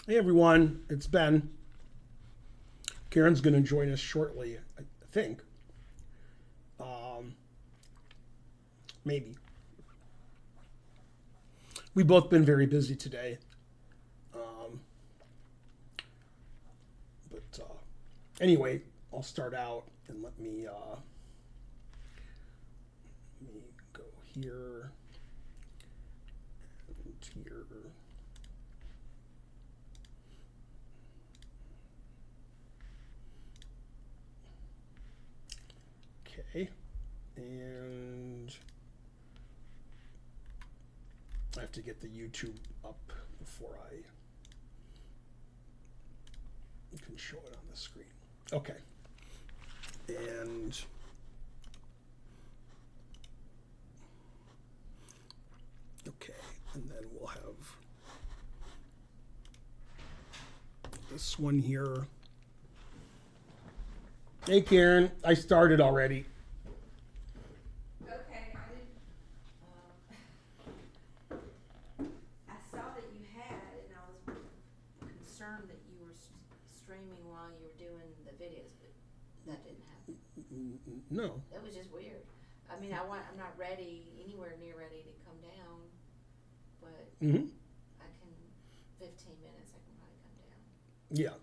Hey everyone, it's Ben. Karen's going to join us shortly, I think. Um, Maybe. We've both been very busy today. Um, but anyway, I'll start out and let me go here and here. Okay. And I have to get the YouTube up before I can show it on the screen. Okay. And okay, and then we'll have this one here. Hey Karen, I started already. Okay, I didn't, I saw that you had, and I was concerned that you were streaming while you were doing the videos, but that didn't happen. No. That was just weird. I mean, I'm not ready, anywhere near ready to come down, but Mm-hmm. I can, 15 minutes, I can probably come down. Yeah.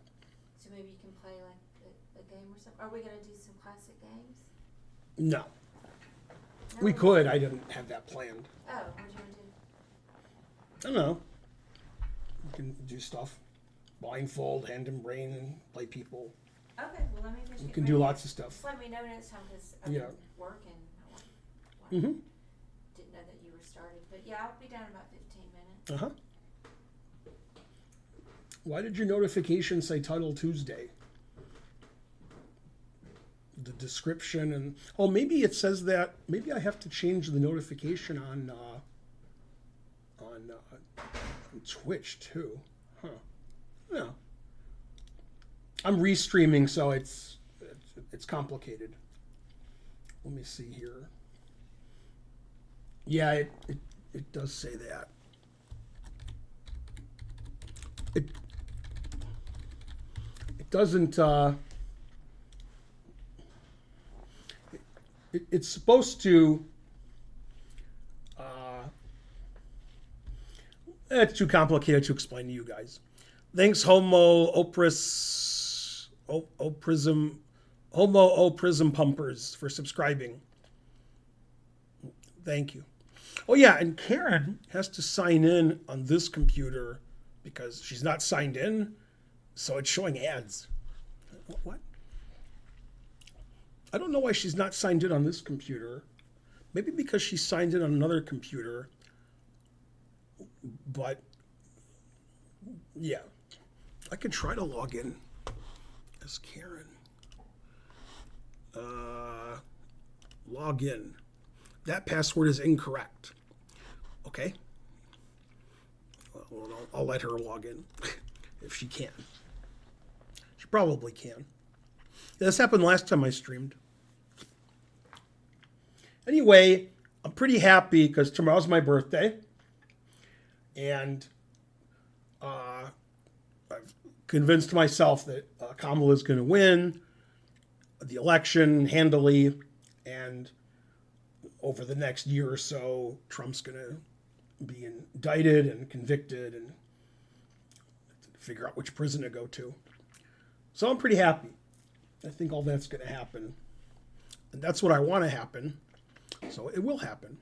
So maybe you can play like a game or something. Are we gonna do some classic games? No. No? We could. I didn't have that planned. Oh, what do you wanna do? I don't know. We can do stuff. Blindfold, hand and brain, and play people. Okay, well, let me just We get can ready. do lots of stuff. Just let me know next time, because I've Yeah. been working. Mm-hmm. Didn't know that you were started, but yeah, I'll be down in about 15 minutes. Uh-huh. Why did your notification say Title Tuesday? The description and maybe it says that. Maybe I have to change the notification on Twitch too. Huh. No. I'm restreaming, so it's complicated. Let me see here. Yeah, it does say that. It doesn't. It's supposed to. It's too complicated to explain to you guys. Thanks, Homo Opris, Oprism, Homo Oprism Pumpers for subscribing. Thank you. Oh yeah, and Karen has to sign in on this computer because she's not signed in, so it's showing ads. What? I don't know why she's not signed in on this computer. Maybe because she's signed in on another computer. But yeah, I could try to log in as Karen. Log in. That password is incorrect. Okay. Well, I'll let her log in if she can. She probably can. This happened last time I streamed. Anyway, I'm pretty happy because tomorrow's my birthday. And I've convinced myself that Kamala is going to win the election handily. And over the next year or so, Trump's going to be indicted and convicted and figure out which prison to go to. So I'm pretty happy. I think all that's going to happen. And that's what I want to happen. So it will happen.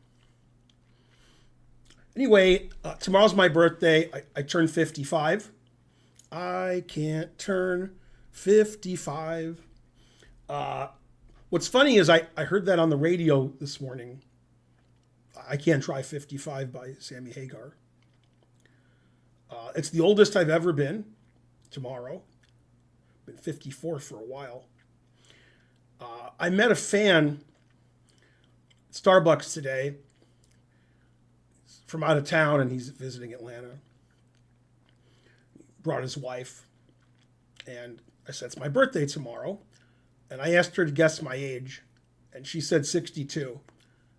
Anyway, tomorrow's my birthday. I turn 55. I can't turn 55. What's funny is I heard that on the radio this morning. I Can't Try 55 by Sammy Hagar. It's the oldest I've ever been tomorrow. Been 54 for a while. I met a fan at Starbucks today from out of town, and he's visiting Atlanta. Brought his wife, and I said, it's my birthday tomorrow. And I asked her to guess my age, and she said 62.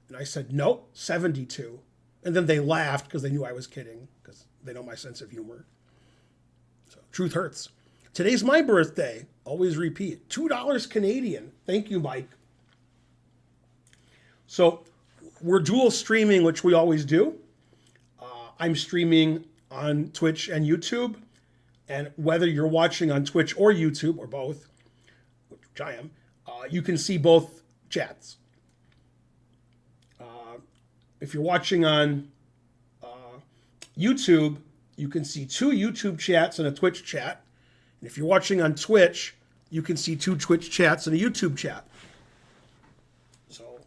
And I said, nope, 72. And then they laughed because they knew I was kidding, because they know my sense of humor. Truth hurts. Today's my birthday. Always repeat. $2 Canadian. Thank you, Mike. So we're dual streaming, which we always do. I'm streaming on Twitch and YouTube. And whether you're watching on Twitch or YouTube, or both, which I am, you can see both chats. If you're watching on YouTube, you can see 2 YouTube chats and a Twitch chat. And if you're watching on Twitch, you can see 2 Twitch chats and a YouTube chat. So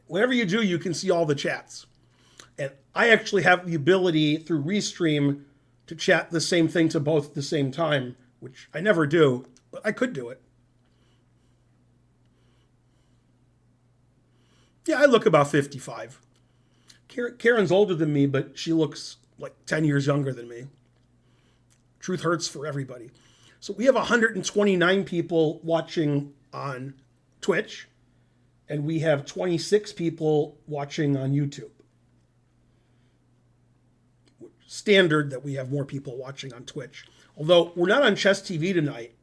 whatever you do, you can see all the chats. And I actually have the ability through Restream to chat the same thing to both at the same time, which I never do, but I could do it. Yeah, I look about 55. Karen's older than me, but she looks like 10 years younger than me. Truth hurts for everybody. So we have 129 people watching on Twitch, and we have 26 people watching on YouTube. Standard that we have more people watching on Twitch. Although we're not on Chess TV tonight.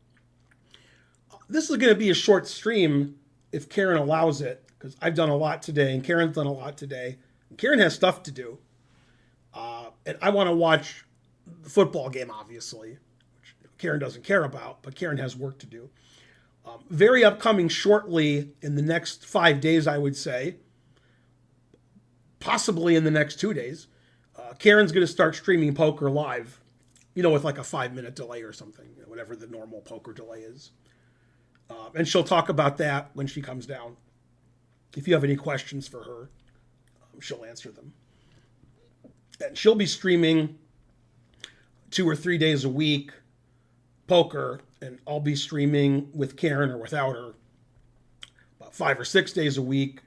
This is going to be a short stream if Karen allows it, because I've done a lot today and Karen's done a lot today. And Karen has stuff to do. And I want to watch the football game, obviously, which Karen doesn't care about, but Karen has work to do. Very upcoming shortly in the next 5 days, I would say. Possibly in the next 2 days. Karen's going to start streaming poker live, with like a 5-minute delay or something, whatever the normal poker delay is. And she'll talk about that when she comes down. If you have any questions for her, she'll answer them. And she'll be streaming 2 or 3 days a week poker, and I'll be streaming with Karen or without her about 5 or 6 days a week.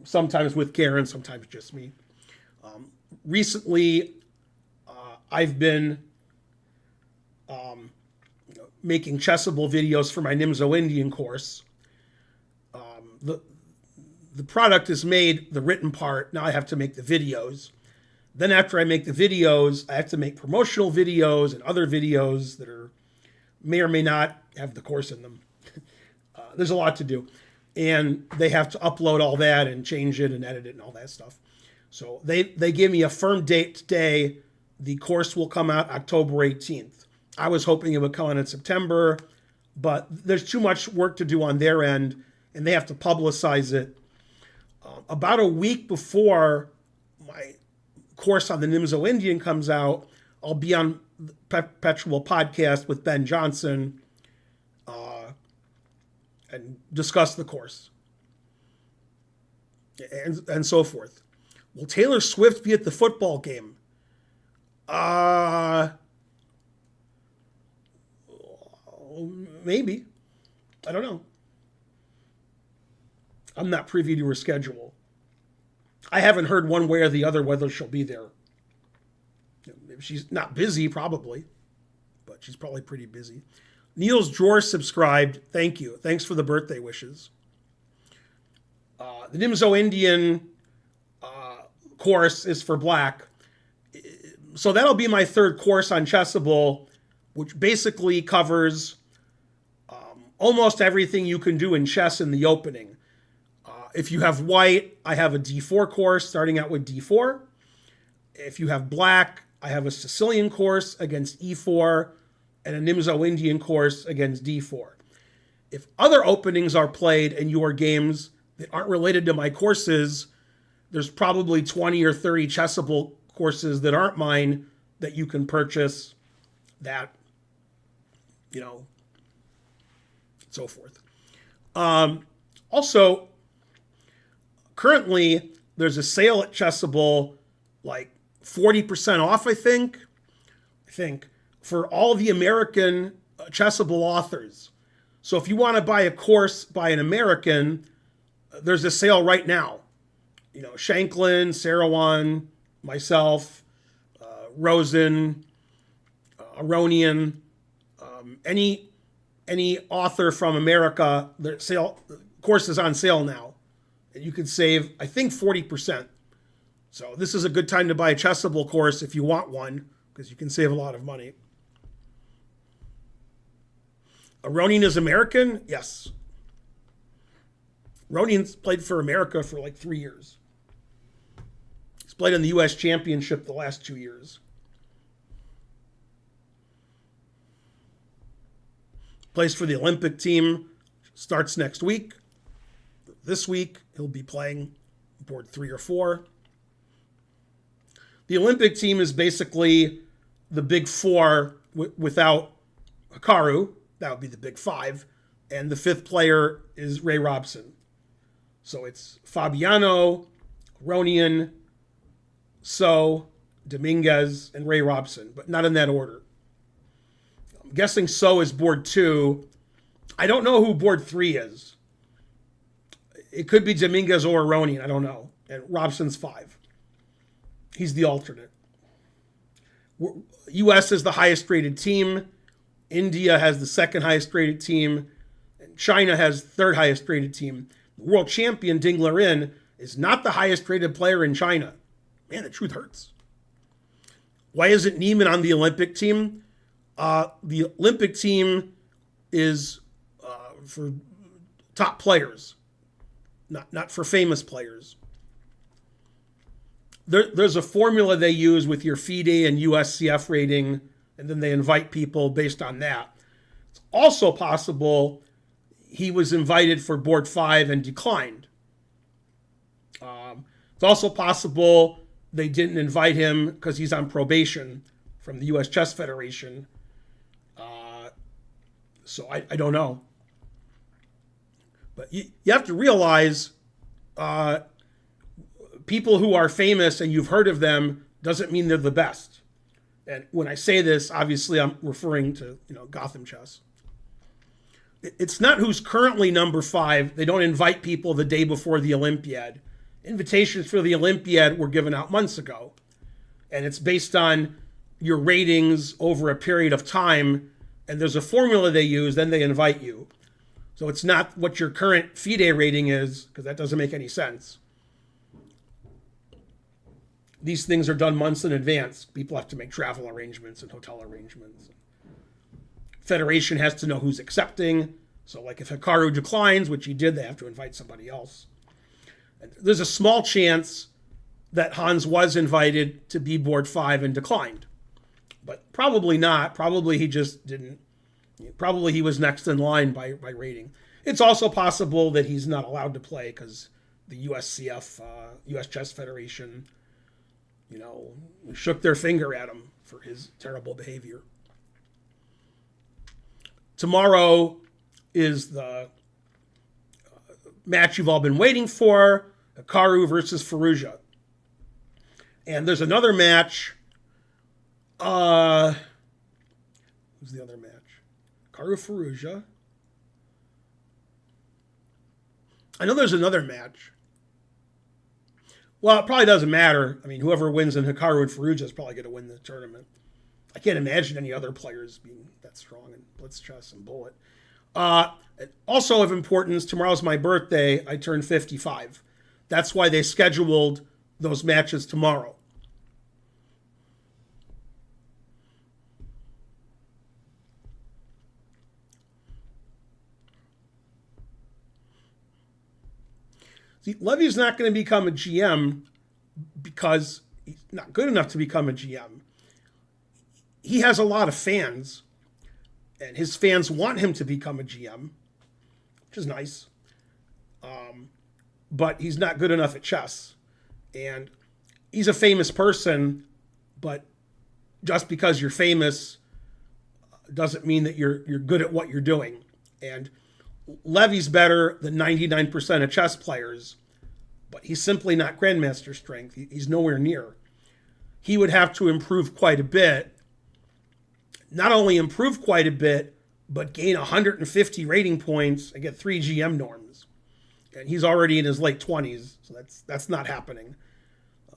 Sometimes with Karen, sometimes just me. Recently, I've been making Chessable videos for my Nimzo Indian course. The product is made, the written part. Now I have to make the videos. Then after I make the videos, I have to make promotional videos and other videos that may or may not have the course in them. There's a lot to do. And they have to upload all that and change it and edit it and all that stuff. So they gave me a firm date today. The course will come out October 18th. I was hoping it would come out in September, but there's too much work to do on their end, and they have to publicize it. About a week before my course on the Nimzo Indian comes out, I'll be on the Perpetual Podcast with Ben Johnson and discuss the course and so forth. Will Taylor Swift be at the football game? Maybe. I don't know. I'm not privy to her schedule. I haven't heard one way or the other whether she'll be there. If she's not busy, probably, but she's probably pretty busy. Niels Drawer subscribed. Thank you. Thanks for the birthday wishes. The Nimzo Indian course is for black. So that'll be my third course on Chessable, which basically covers almost everything you can do in chess in the opening. If you have white, I have a D4 course starting out with D4. If you have black, I have a Sicilian course against E4 and a Nimzo Indian course against D4. If other openings are played in your games that aren't related to my courses, there's probably 20 or 30 Chessable courses that aren't mine that you can purchase that, so forth. Also, currently, there's a sale at Chessable, like 40% off, I think, for all the American Chessable authors. So if you want to buy a course by an American, there's a sale right now. Shanklin, Seirawan, myself, Rosen, Aronian, any author from America, their course is on sale now. You could save, I think, 40%. So this is a good time to buy a Chessable course if you want one, because you can save a lot of money. Ronin is American? Yes. Ronin's played for America for like 3 years. He's played in the U.S. Championship the last 2 years. Plays for the Olympic team. Starts next week. This week, he'll be playing board 3 or 4. The Olympic team is basically the big 4 without Hikaru. That would be the big 5. And the 5th player is Ray Robson. So it's Fabiano, Ronian, So, Dominguez, and Ray Robson, but not in that order. I'm guessing So is board 2. I don't know who board 3 is. It could be Dominguez or Ronian, I don't know. And Robson's 5. He's the alternate. U.S. is the highest rated team. India has the 2nd highest rated team. And China has the 3rd highest rated team. The world champion, Ding Liren, is not the highest rated player in China. Man, the truth hurts. Why isn't Neiman on the Olympic team? The Olympic team is for top players, not for famous players. There's a formula they use with your FIDE and USCF rating, and then they invite people based on that. It's also possible he was invited for board 5 and declined. It's also possible they didn't invite him because he's on probation from the U.S. Chess Federation. So I don't know. But you have to realize people who are famous and you've heard of them doesn't mean they're the best. And when I say this, obviously I'm referring to Gotham Chess. It's not who's currently number 5. They don't invite people the day before the Olympiad. Invitations for the Olympiad were given out months ago. And it's based on your ratings over a period of time. And there's a formula they use, then they invite you. So it's not what your current FIDE rating is, because that doesn't make any sense. These things are done months in advance. People have to make travel arrangements and hotel arrangements. Federation has to know who's accepting. So like if Hikaru declines, which he did, they have to invite somebody else. And there's a small chance that Hans was invited to be board 5 and declined. But probably not. Probably he just didn't. Probably he was next in line by rating. It's also possible that he's not allowed to play because the USCF, U.S. Chess Federation, shook their finger at him for his terrible behavior. Tomorrow is the match you've all been waiting for, Hikaru versus Firouzja. And there's another match. Who's the other match? Hikaru Firouzja. I know there's another match. Well, it probably doesn't matter. I mean, whoever wins in Hikaru and Firouzja is probably going to win the tournament. I can't imagine any other players being that strong in Blitz Chess and Bullet. Also of importance, tomorrow's my birthday. I turn 55. That's why they scheduled those matches tomorrow. See, Levy's not going to become a GM because he's not good enough to become a GM. He has a lot of fans, and his fans want him to become a GM, which is nice. But he's not good enough at chess. And he's a famous person, but just because you're famous doesn't mean that you're good at what you're doing. And Levy's better than 99% of chess players, but he's simply not Grandmaster strength. He's nowhere near. He would have to improve quite a bit. Not only improve quite a bit, but gain 150 rating points and get 3 GM norms. And he's already in his late 20s, so that's not happening.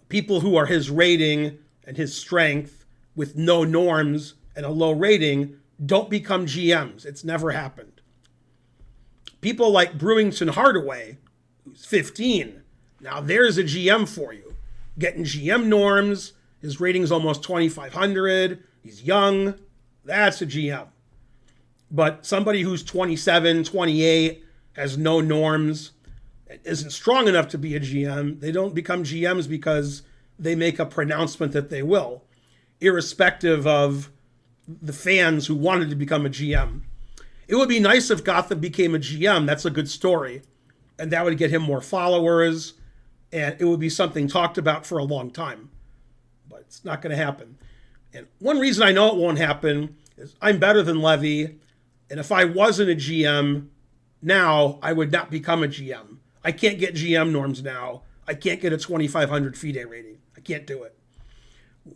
People who are his rating and his strength with no norms and a low rating don't become GMs. It's never happened. People like Brewington Hardaway, who's 15, now there's a GM for you. getting GM norms. His rating's almost 2,500. He's young. That's a GM. But somebody who's 27, 28, has no norms, isn't strong enough to be a GM, they don't become GMs because they make a pronouncement that they will, irrespective of the fans who wanted to become a GM. It would be nice if Gotham became a GM. That's a good story. And that would get him more followers. And it would be something talked about for a long time. But it's not going to happen. And one reason I know it won't happen is I'm better than Levy. And if I wasn't a GM now, I would not become a GM. I can't get GM norms now. I can't get a 2,500 FIDE rating. I can't do it.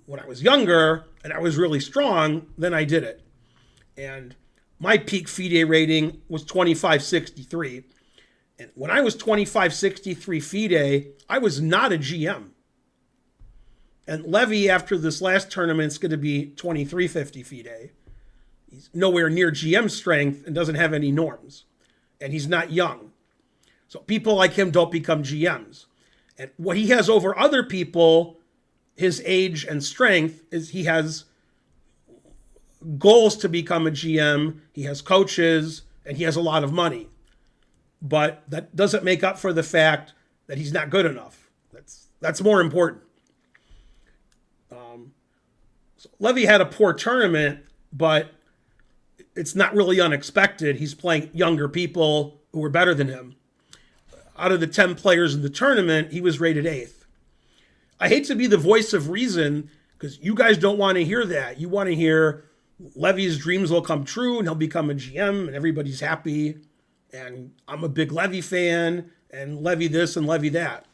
When I was younger and I was really strong, then I did it. And my peak FIDE rating was 2563. And when I was 2563 FIDE, I was not a GM. And Levy, after this last tournament, is going to be 2350 FIDE. He's nowhere near GM strength and doesn't have any norms. And he's not young. So people like him don't become GMs. And what he has over other people, his age and strength, is he has goals to become a GM. He has coaches and he has a lot of money. But that doesn't make up for the fact that he's not good enough. That's more important. So Levy had a poor tournament, but it's not really unexpected. He's playing younger people who were better than him. Out of the 10 players in the tournament, he was rated 8th. I hate to be the voice of reason because you guys don't want to hear that. You want to hear Levy's dreams will come true and he'll become a GM and everybody's happy. And I'm a big Levy fan and Levy this and Levy that.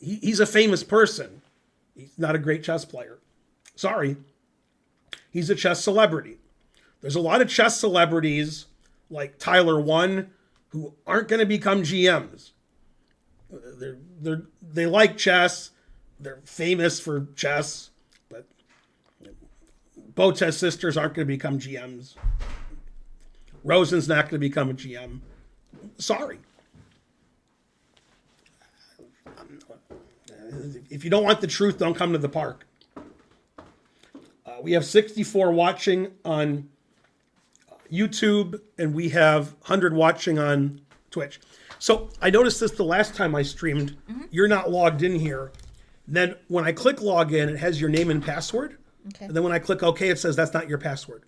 He's a famous person. He's not a great chess player. Sorry. He's a chess celebrity. There's a lot of chess celebrities like Tyler One who aren't going to become GMs. They like chess. They're famous for chess. But Botez sisters aren't going to become GMs. Rosen's not going to become a GM. Sorry. If you don't want the truth, don't come to the park. We have 64 watching on YouTube, and we have 100 watching on Twitch. So I noticed this the last time I streamed. Mm-hmm. You're not logged in here. Then when I click log in, it has your name and password. Okay. And then when I click OK, it says that's not your password.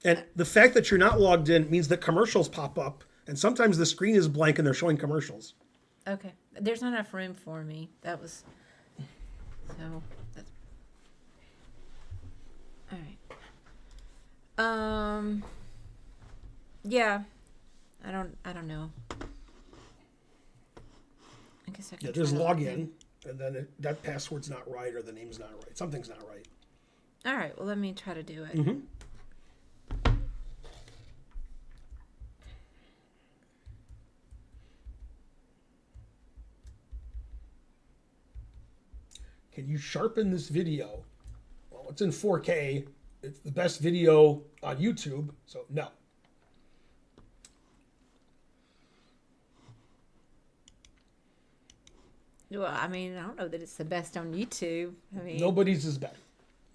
And the fact that you're not logged in means that commercials pop up, and sometimes the screen is blank and they're showing commercials. Okay. There's not enough room for me. That was... So... That's... All right. Yeah. I don't know. I guess I can just log in, and then that password's not right or the name's not right. Something's not right. All right. Well, let me try to do it. Mm-hmm. Can you sharpen this video? Well, it's in 4K. It's the best video on YouTube, so no. Well, I mean, I don't know that it's the best on YouTube. I mean, nobody's is better.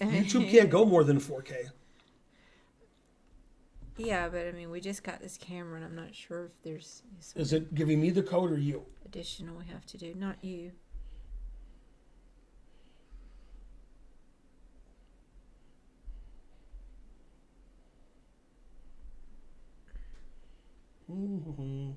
YouTube can't go more than 4K. Yeah, but I mean, we just got this camera, and I'm not sure if there's... Is it giving me the code or you? Additional we have to do, not you. Mm-hmm.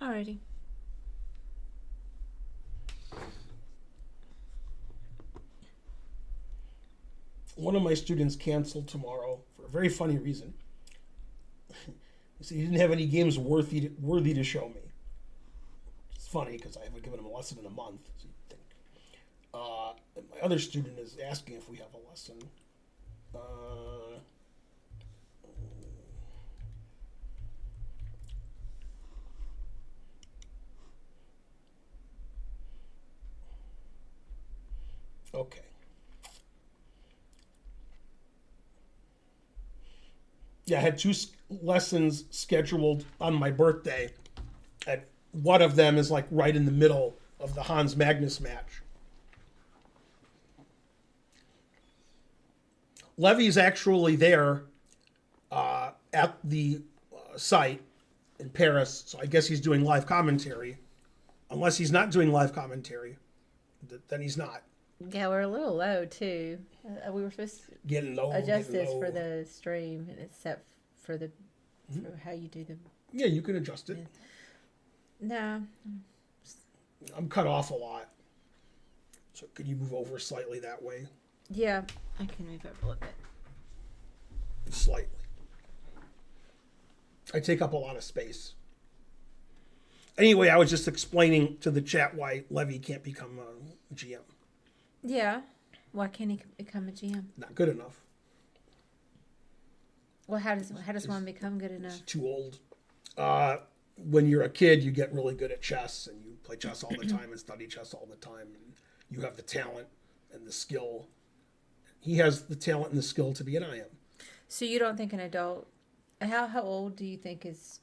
Alrighty. One of my students canceled tomorrow for a very funny reason. He said he didn't have any games worthy to show me. It's funny because I haven't given him a lesson in a month. So you'd think. And my other student is asking if we have a lesson. Okay. Yeah, I had two lessons scheduled on my birthday, and one of them is like right in the middle of the Hans Magnus match. Levy's actually there at the site in Paris, so I guess he's doing live commentary. Unless he's not doing live commentary, then he's not. Yeah, we're a little low too. We were supposed to Getting low. adjust getting this low. for the stream, except for the for how you do the. Yeah, you can adjust it. No, I'm cut off a lot. So could you move over slightly that way? yeah, I can move up a little bit. Slightly. I take up a lot of space. Anyway, I was just explaining to the chat why Levy can't become a GM. Yeah, why can't he become a GM? Not good enough. Well, how does one become good enough? He's too old. When you're a kid, you get really good at chess, and you play chess all the time and study chess all the time. And you have the talent and the skill. He has the talent and the skill to be an IM. So you don't think an adult? How old do you think is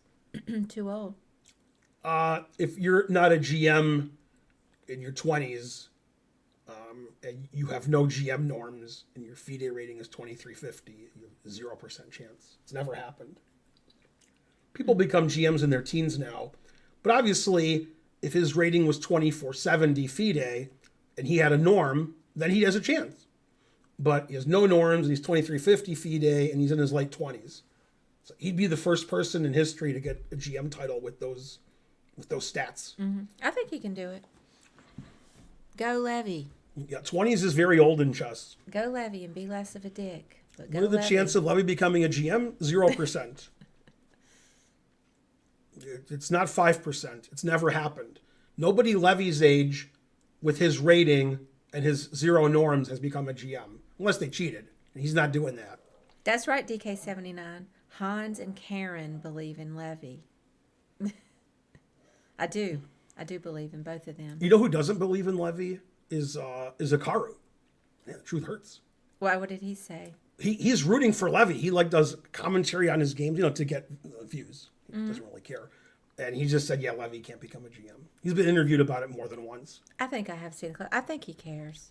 too old? If you're not a GM in your 20s, and you have no GM norms, and your FIDE rating is 2350, you have 0% chance. It's never happened. People become GMs in their teens now, but obviously, if his rating was 2470 FIDE, and he had a norm, then he has a chance. But he has no norms, and he's 2350 FIDE, and he's in his late 20s. So he'd be the first person in history to get a GM title with those stats. Mm-hmm. I think he can do it. Go Levy. Yeah, 20s is very old in chess. Go Levy and be less of a dick. But go What are the Levy. chances of Levy becoming a GM? 0%. It's not 5%. It's never happened. Nobody Levy's age with his rating and his 0 norms has become a GM. Unless they cheated. And he's not doing that. That's right, DK79. Hans and Karen believe in Levy. I do believe in both of them. You know who doesn't believe in Levy is Hikaru. Yeah, the truth hurts. Why? What did he say? He's rooting for Levy. He does commentary on his games, to get views. He doesn't really care. And he just said, yeah, Levy can't become a GM. He's been interviewed about it more than once. I think I have seen the clip. I think he cares.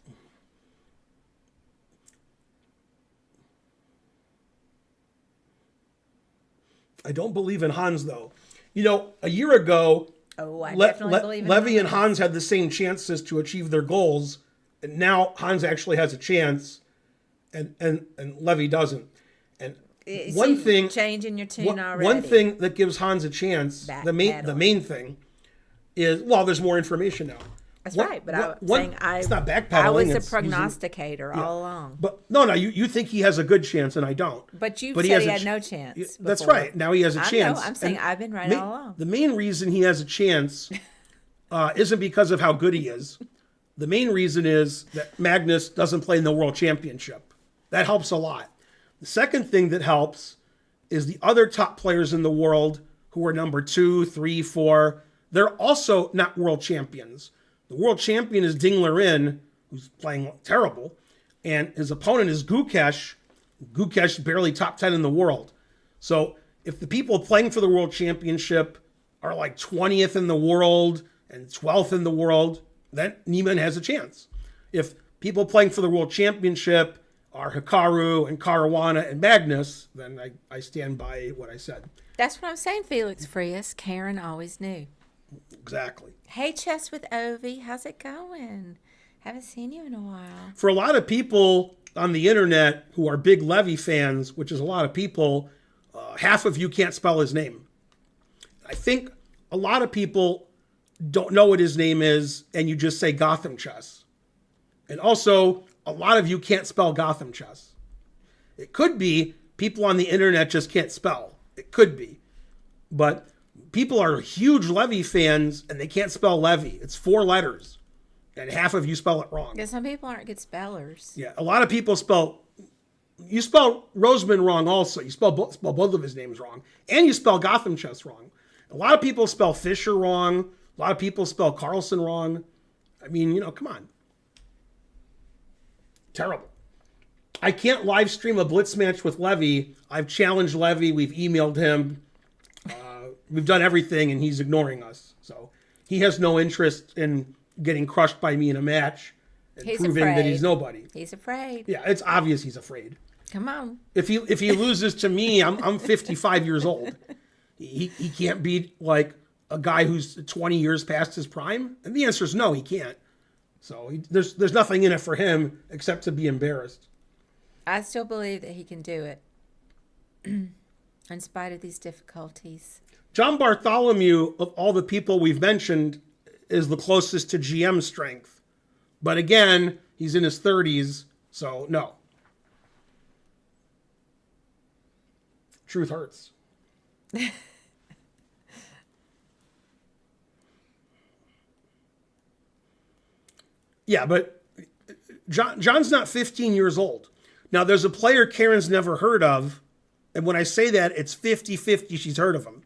I don't believe in Hans, though. A year ago, Oh, I definitely believe in Levy and Hans. Hans had the same chances to achieve their goals, and now Hans actually has a chance, and Levy doesn't. And one thing, changing your tune already. one thing that gives Hans a chance, the main thing, is there's more information now. That's right, but I'm saying it's not backpedaling. I was a it's prognosticator all along. But no, you think he has a good chance, and I don't. But you he said has he a had no chance. That's before. right. Now he has a chance. I'm saying I've been right all along. The main reason he has a chance isn't because of how good he is. The main reason is that Magnus doesn't play in the World Championship. That helps a lot. The second thing that helps is the other top players in the world who are number 2, 3, 4. They're also not world champions. The world champion is Dingler In, who's playing terrible, and his opponent is Gukesh. Gukesh barely top 10 in the world. So if the people playing for the world championship are like 20th in the world and 12th in the world, then Niemann has a chance. If people playing for the world championship are Hikaru and Caruana and Magnus, then I stand by what I said. That's what I'm saying, Felix Frias. Karen always knew. Exactly. Hey, Chess with Ovi. How's it going? Haven't seen you in a while. For a lot of people on the internet who are big Levy fans, which is a lot of people, half of you can't spell his name. I think a lot of people don't know what his name is, and you just say Gotham Chess. And also, a lot of you can't spell Gotham Chess. It could be people on the internet just can't spell. It could be. But people are huge Levy fans, and they can't spell Levy. It's 4 letters, and half of you spell it wrong. Yeah, some people aren't good spellers. Yeah, a lot of people spell Rozman wrong also. You spell both of his names wrong, and you spell Gotham Chess wrong. A lot of people spell Fisher wrong. A lot of people spell Carlson wrong. I mean, come on. Terrible. I can't live stream a blitz match with Levy. I've challenged Levy. We've emailed him. We've done everything, and he's ignoring us. So he has no interest in getting crushed by me in a match and He's proving that afraid. he's nobody. He's afraid. Yeah, it's obvious he's afraid. Come on. If he loses to me, I'm 55 years old. He can't beat like a guy who's 20 years past his prime. And the answer is no, he can't. So there's nothing in it for him except to be embarrassed. I still believe that he can do it, in spite of these difficulties. John Bartholomew, of all the people we've mentioned, is the closest to GM strength. But again, he's in his 30s, so no. Truth hurts. Yeah, but John's not 15 years old. Now, there's a player Karen's never heard of, and when I say that, it's 50-50 she's heard of him.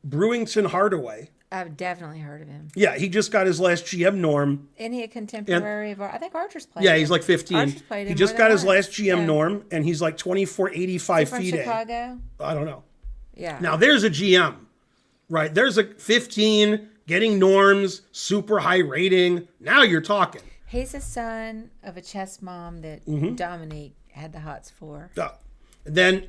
Brewington Hardaway. I've definitely heard of him. Yeah, he just got his last GM norm. Isn't he a contemporary of I think Archer's played Yeah, him. he's like 15. Archer's played He him just more got than his last once. GM Yeah. norm, and he's like 2485 From feet. Chicago? I don't know. Yeah. Now, there's a GM, right? There's a 15, getting norms, super high rating. Now you're talking. He's a son of a chess mom that Dominique had the hots for. Then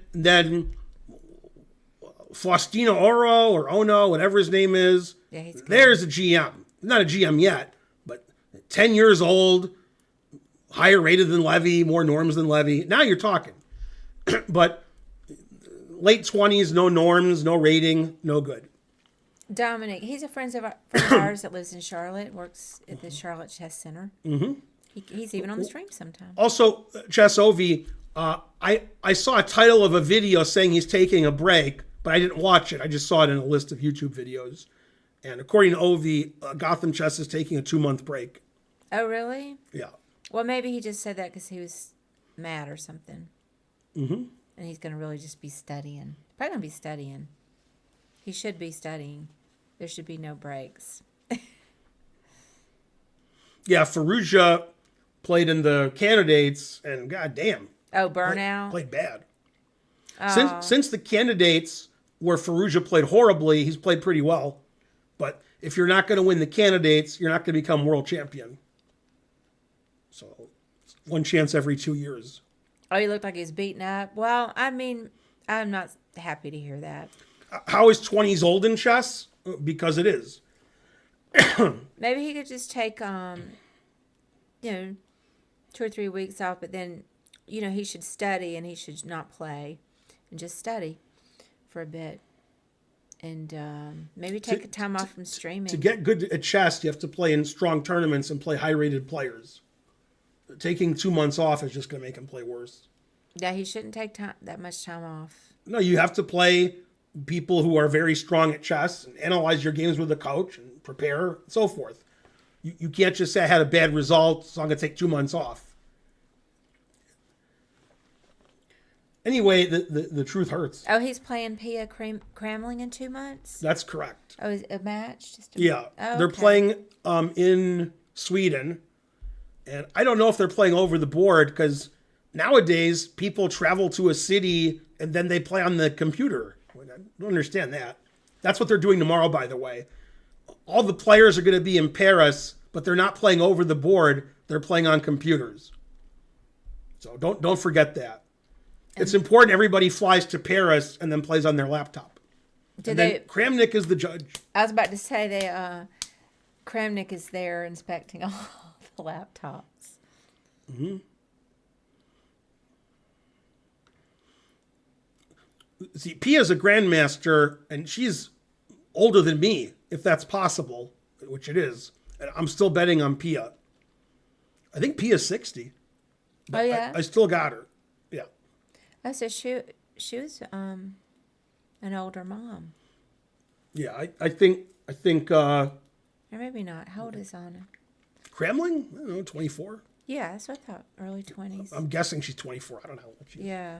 Faustino Oro or Ono, whatever his name is. Yeah, he's good. There's a GM. Not a GM yet, but 10 years old, higher rated than Levy, more norms than Levy. Now you're talking. But late 20s, no norms, no rating, no good. Dominic, he's a friend of ours that lives in Charlotte, works at the Charlotte Chess Center. Mm-hmm. He's even on the stream sometimes. Also, Chess Ovi, I saw a title of a video saying he's taking a break, but I didn't watch it. I just saw it in a list of YouTube videos. And according to Ovi, Gotham Chess is taking a 2-month break. Oh, really? Yeah. Well, maybe he just said that because he was mad or something. Mm-hmm. And he's going to really just be studying. Probably going to be studying. He should be studying. There should be no breaks. Yeah, Ferrugia played in the candidates, and goddamn. Oh, burnout? Played bad. Oh. Since the candidates where Ferrugia played horribly, he's played pretty well. But if you're not going to win the candidates, you're not going to become world champion. So, one chance every 2 years. Oh, he looked like he was beaten up. Well, I mean, I'm not happy to hear that. How is 20s old in chess? Because it is. Maybe he could just take, 2 or 3 weeks off, but then, he should study and he should not play and just study for a bit. And maybe take time off from streaming. To get good at chess, you have to play in strong tournaments and play high-rated players. Taking 2 months off is just going to make him play worse. Yeah, he shouldn't take that much time off. No, you have to play people who are very strong at chess and analyze your games with a coach and prepare and so forth. You can't just say I had a bad result, so I'm going to take 2 months off. Anyway, the truth hurts. Oh, he's playing Pia Cramling in 2 months? That's correct. Oh, is it a match? Yeah, Oh, they're okay. playing in Sweden. And I don't know if they're playing over the board because nowadays people travel to a city and then they play on the computer. I don't understand that. That's what they're doing tomorrow, by the way. All the players are going to be in Paris, but they're not playing over the board. They're playing on computers. So don't forget that. It's important everybody flies to Paris and then plays on their laptop. Then Kramnik is the judge. I was about to say Kramnik is there inspecting all the laptops. Mm-hmm. See, Pia's a grandmaster, and she's older than me, if that's possible, which it is. And I'm still betting on Pia. I think Pia's 60. Oh, yeah? I still got her. Yeah. Oh, so she was an older mom. Yeah, I think Or maybe not. How old is Anna? Cramling? I don't know, 24. Yeah, that's what I thought. Early 20s. I'm guessing she's 24. I don't know how old she is. Yeah.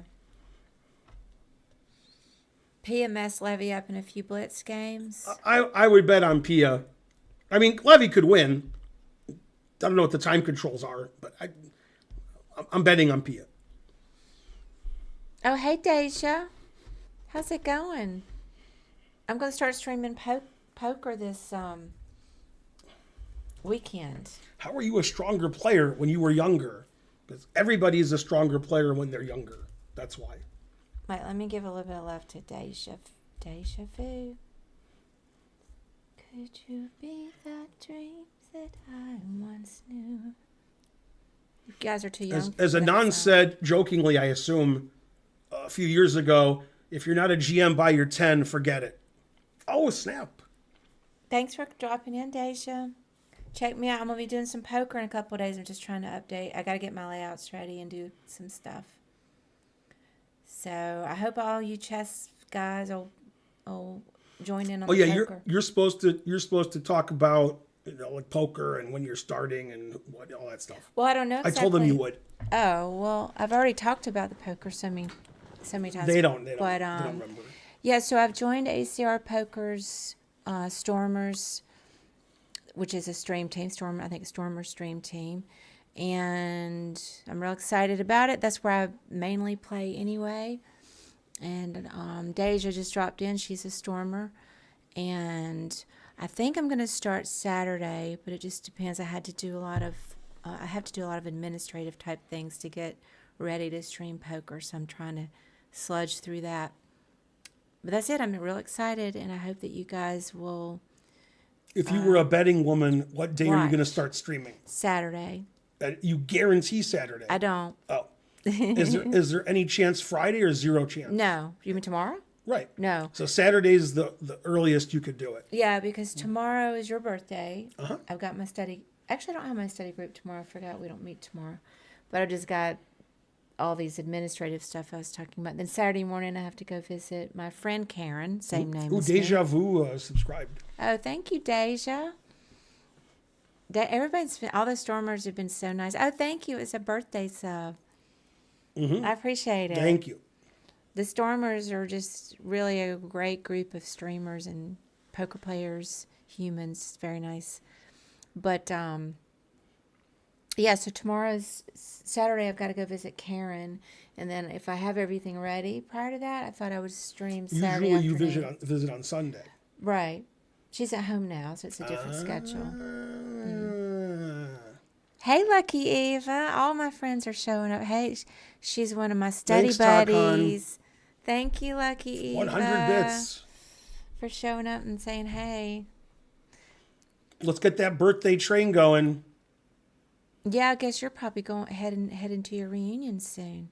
Pia messed Levy up in a few blitz games. I would bet on Pia. I mean, Levy could win. I don't know what the time controls are, but I'm betting on Pia. Oh, hey, Deja. How's it going? I'm going to start streaming poker this weekend. How are you a stronger player when you were younger? Because everybody is a stronger player when they're younger. That's why. Wait, let me give a little bit of love to Deja Vu. Could you be the dreams that I once knew? You guys are too young. As Anand said jokingly, I assume, a few years ago, if you're not a GM by your 10, forget it. Oh, snap. Thanks for dropping in, Deja. Check me out. I'm going to be doing some poker in a couple of days. I'm just trying to update. I got to get my layouts ready and do some stuff. So I hope all you chess guys will join in on the poker. You're supposed to talk about like poker and when you're starting and all that stuff. Well, I don't know exactly. I told them you would. Oh, well, I've already talked about the poker so many times. They don't remember. Yeah, so I've joined ACR Poker's Stormers, which is a stream team. Stormers stream team. And I'm real excited about it. That's where I mainly play anyway. And Deja just dropped in. She's a Stormer. And I think I'm going to start Saturday, but it just depends. I have to do a lot of administrative type things to get ready to stream poker. So I'm trying to sludge through that. But that's it. I'm real excited, and I hope that you guys will. If you were a betting woman, what day are you going to start streaming? Saturday. You guarantee Saturday? I don't. Oh. Is there any chance Friday or zero chance? No. You mean tomorrow? Right. No. So Saturday is the earliest you could do it. Yeah, because tomorrow is your birthday. Uh-huh. I've got my study. Actually, I don't have my study group tomorrow. I forgot we don't meet tomorrow. But I just got all these administrative stuff I was talking about. Then Saturday morning I have to go visit my friend Karen, same name as me. Deja Vu subscribed. Oh, thank you, Deja. All the Stormers have been so nice. Oh, thank you. It's a birthday sub. Mm-hmm. I appreciate it. Thank you. The Stormers are just really a great group of streamers and poker players, humans. It's very nice. But, yeah, so tomorrow's Saturday. I've got to go visit Karen. And then if I have everything ready prior to that, I thought I would stream Saturday Usually afternoon. you visit on Sunday. Right. She's at home now, so it's a different schedule. Hey, Lucky Eva. All my friends are showing up. Hey, she's one of my study buddies. Thank you, Lucky Eva. 100 bits. For showing up and saying hey. Let's get that birthday train going. Yeah, I guess you're probably heading to your reunion soon.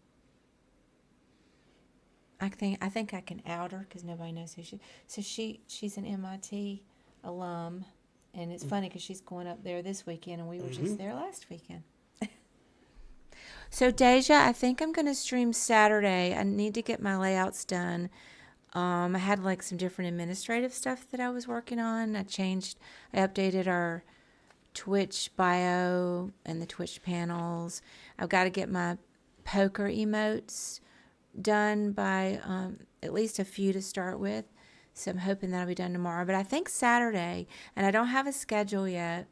I think I can out her because nobody knows who she. So she's an MIT alum, and it's funny because she's going up there this weekend, and we were just there last weekend. So Deja, I think I'm going to stream Saturday. I need to get my layouts done. I had like some different administrative stuff that I was working on. I updated our Twitch bio and the Twitch panels. I've got to get my poker emotes done by at least a few to start with. So I'm hoping that'll be done tomorrow. But I think Saturday, and I don't have a schedule yet,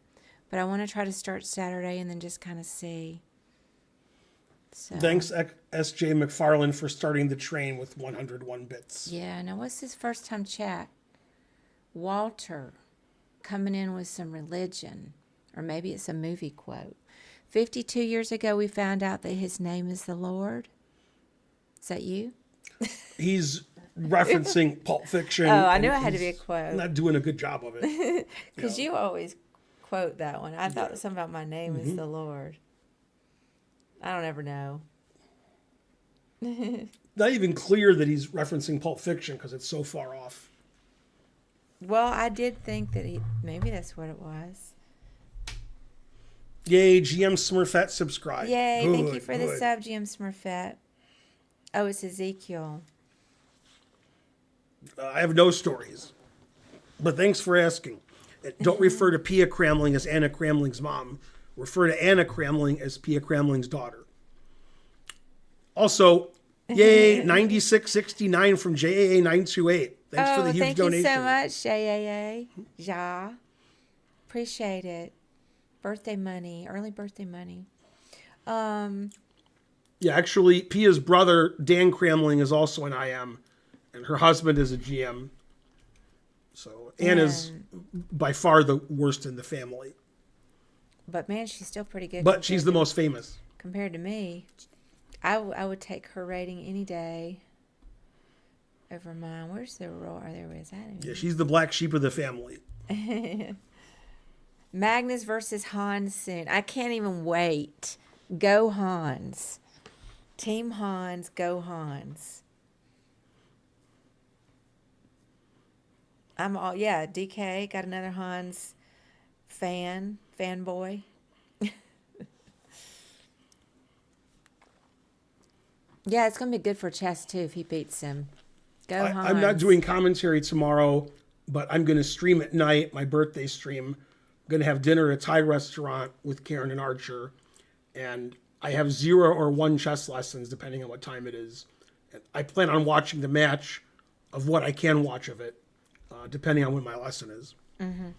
but I want to try to start Saturday and then just kind of see. So. Thanks, S.J. McFarland, for starting the train with 101 bits. Yeah, now what's his first time chat? Walter, coming in with some religion, or maybe it's a movie quote. 52 years ago, we found out that his name is the Lord. Is that you? He's referencing Pulp Fiction. Oh, I knew it had to be a quote. Not doing a good job of it. Because you always quote that one. I thought something about my name is the Lord. I don't ever know. Not even clear that he's referencing Pulp Fiction because it's so far off. Well, I did think that maybe that's what it was. Yay, GM Smurfette subscribed. Yay, thank you for the sub, GM Smurfette. Oh, it's Ezekiel. I have no stories, but thanks for asking. Don't refer to Pia Cramling as Anna Cramling's mom. Refer to Anna Cramling as Pia Cramling's daughter. Also, yay, 9669 from JAA928. Thanks for the huge donation. Thank you so much, JAA. Ja. Appreciate it. Birthday money, early birthday money. Yeah, actually, Pia's brother, Dan Cramling, is also an IM, and her husband is a GM. So Anna's by far the worst in the family. But man, she's still pretty good. But she's the most famous. Compared to me. I would take her rating any day over mine. Where's the roar? There is that. Yeah, she's the black sheep of the family. Magnus versus Hans soon. I can't even wait. Go Hans. Team Hans, go Hans. DK got another Hans fanboy. Yeah, it's gonna be good for chess too if he beats him. Go Hans. I'm not doing commentary tomorrow, but I'm going to stream at night, my birthday stream. I'm going to have dinner at a Thai restaurant with Karen and Archer. And I have 0 or 1 chess lessons, depending on what time it is. And I plan on watching the match of what I can watch of it, depending on when my lesson is. Mm-hmm.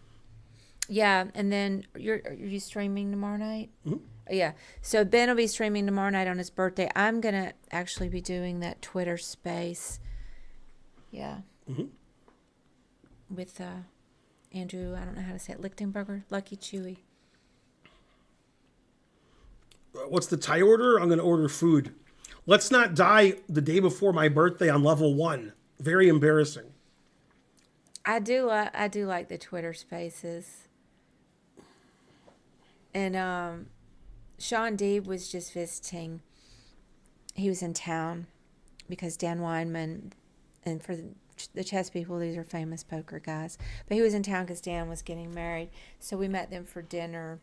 Yeah, and then are you streaming tomorrow night? Mm-hmm. Yeah. So Ben will be streaming tomorrow night on his birthday. I'm going to actually be doing that Twitter space. Yeah. Mm-hmm. With Andrew, I don't know how to say it, Lichtenberger, Lucky Chewy. What's the Thai order? I'm going to order food. Let's not die the day before my birthday on level 1. Very embarrassing. I do like the Twitter spaces. And Sean Deeb was just visiting. He was in town because Dan Weinman, and for the chess people, these are famous poker guys. But he was in town because Dan was getting married. So we met them for dinner.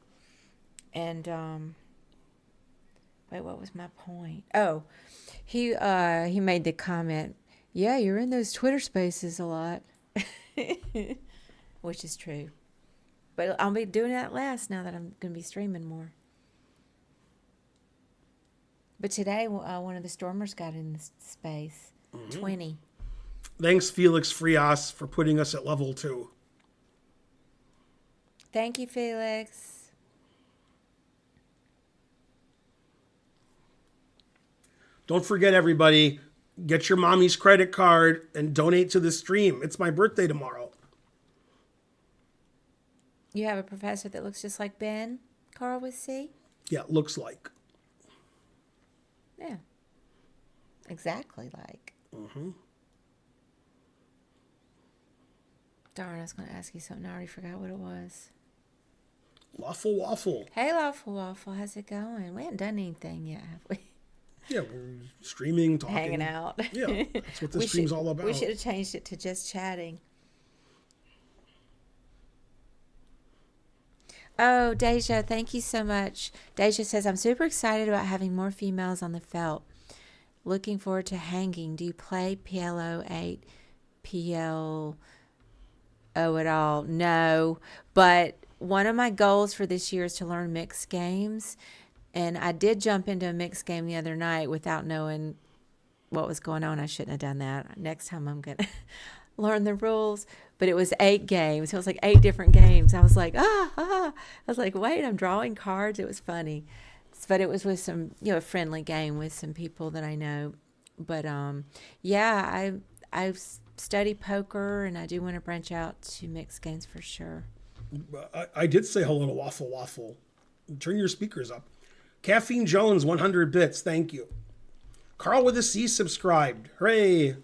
And, wait, what was my point? Oh, he made the comment, yeah, you're in those Twitter spaces a lot. Which is true. But I'll be doing that less now that I'm going to be streaming more. But today, one of the stormers got in this space. 20. Thanks, Felix Frias, for putting us at level 2. Thank you, Felix. Don't forget, everybody, get your mommy's credit card and donate to the stream. It's my birthday tomorrow. You have a professor that looks just like Ben, Carl with C? Yeah, looks like. Yeah. Exactly like. Mm-hmm. Darn, I was going to ask you something. I already forgot what it was. Lawful Waffle. Hey, Lawful Waffle. How's it going? We haven't done anything yet, have we? Yeah, we're streaming, talking. Hanging out. Yeah, that's what this stream's all about. We should have changed it to just chatting. Oh, Deja, thank you so much. Deja says, I'm super excited about having more females on the felt. Looking forward to hanging. Do you play PLO 8, PLO at all? No, but one of my goals for this year is to learn mixed games. And I did jump into a mixed game the other night without knowing what was going on. I shouldn't have done that. Next time I'm going to learn the rules. But it was 8 games. It was like 8 different games. I was like, I was like, wait, I'm drawing cards. It was funny. But it was with some, a friendly game with some people that I know. But, yeah, I study poker, and I do want to branch out to mixed games for sure. I did say hello to Waffle Waffle. Turn your speakers up. Caffeine Jones, 100 bits. Thank you. Carl with a C subscribed. Hooray.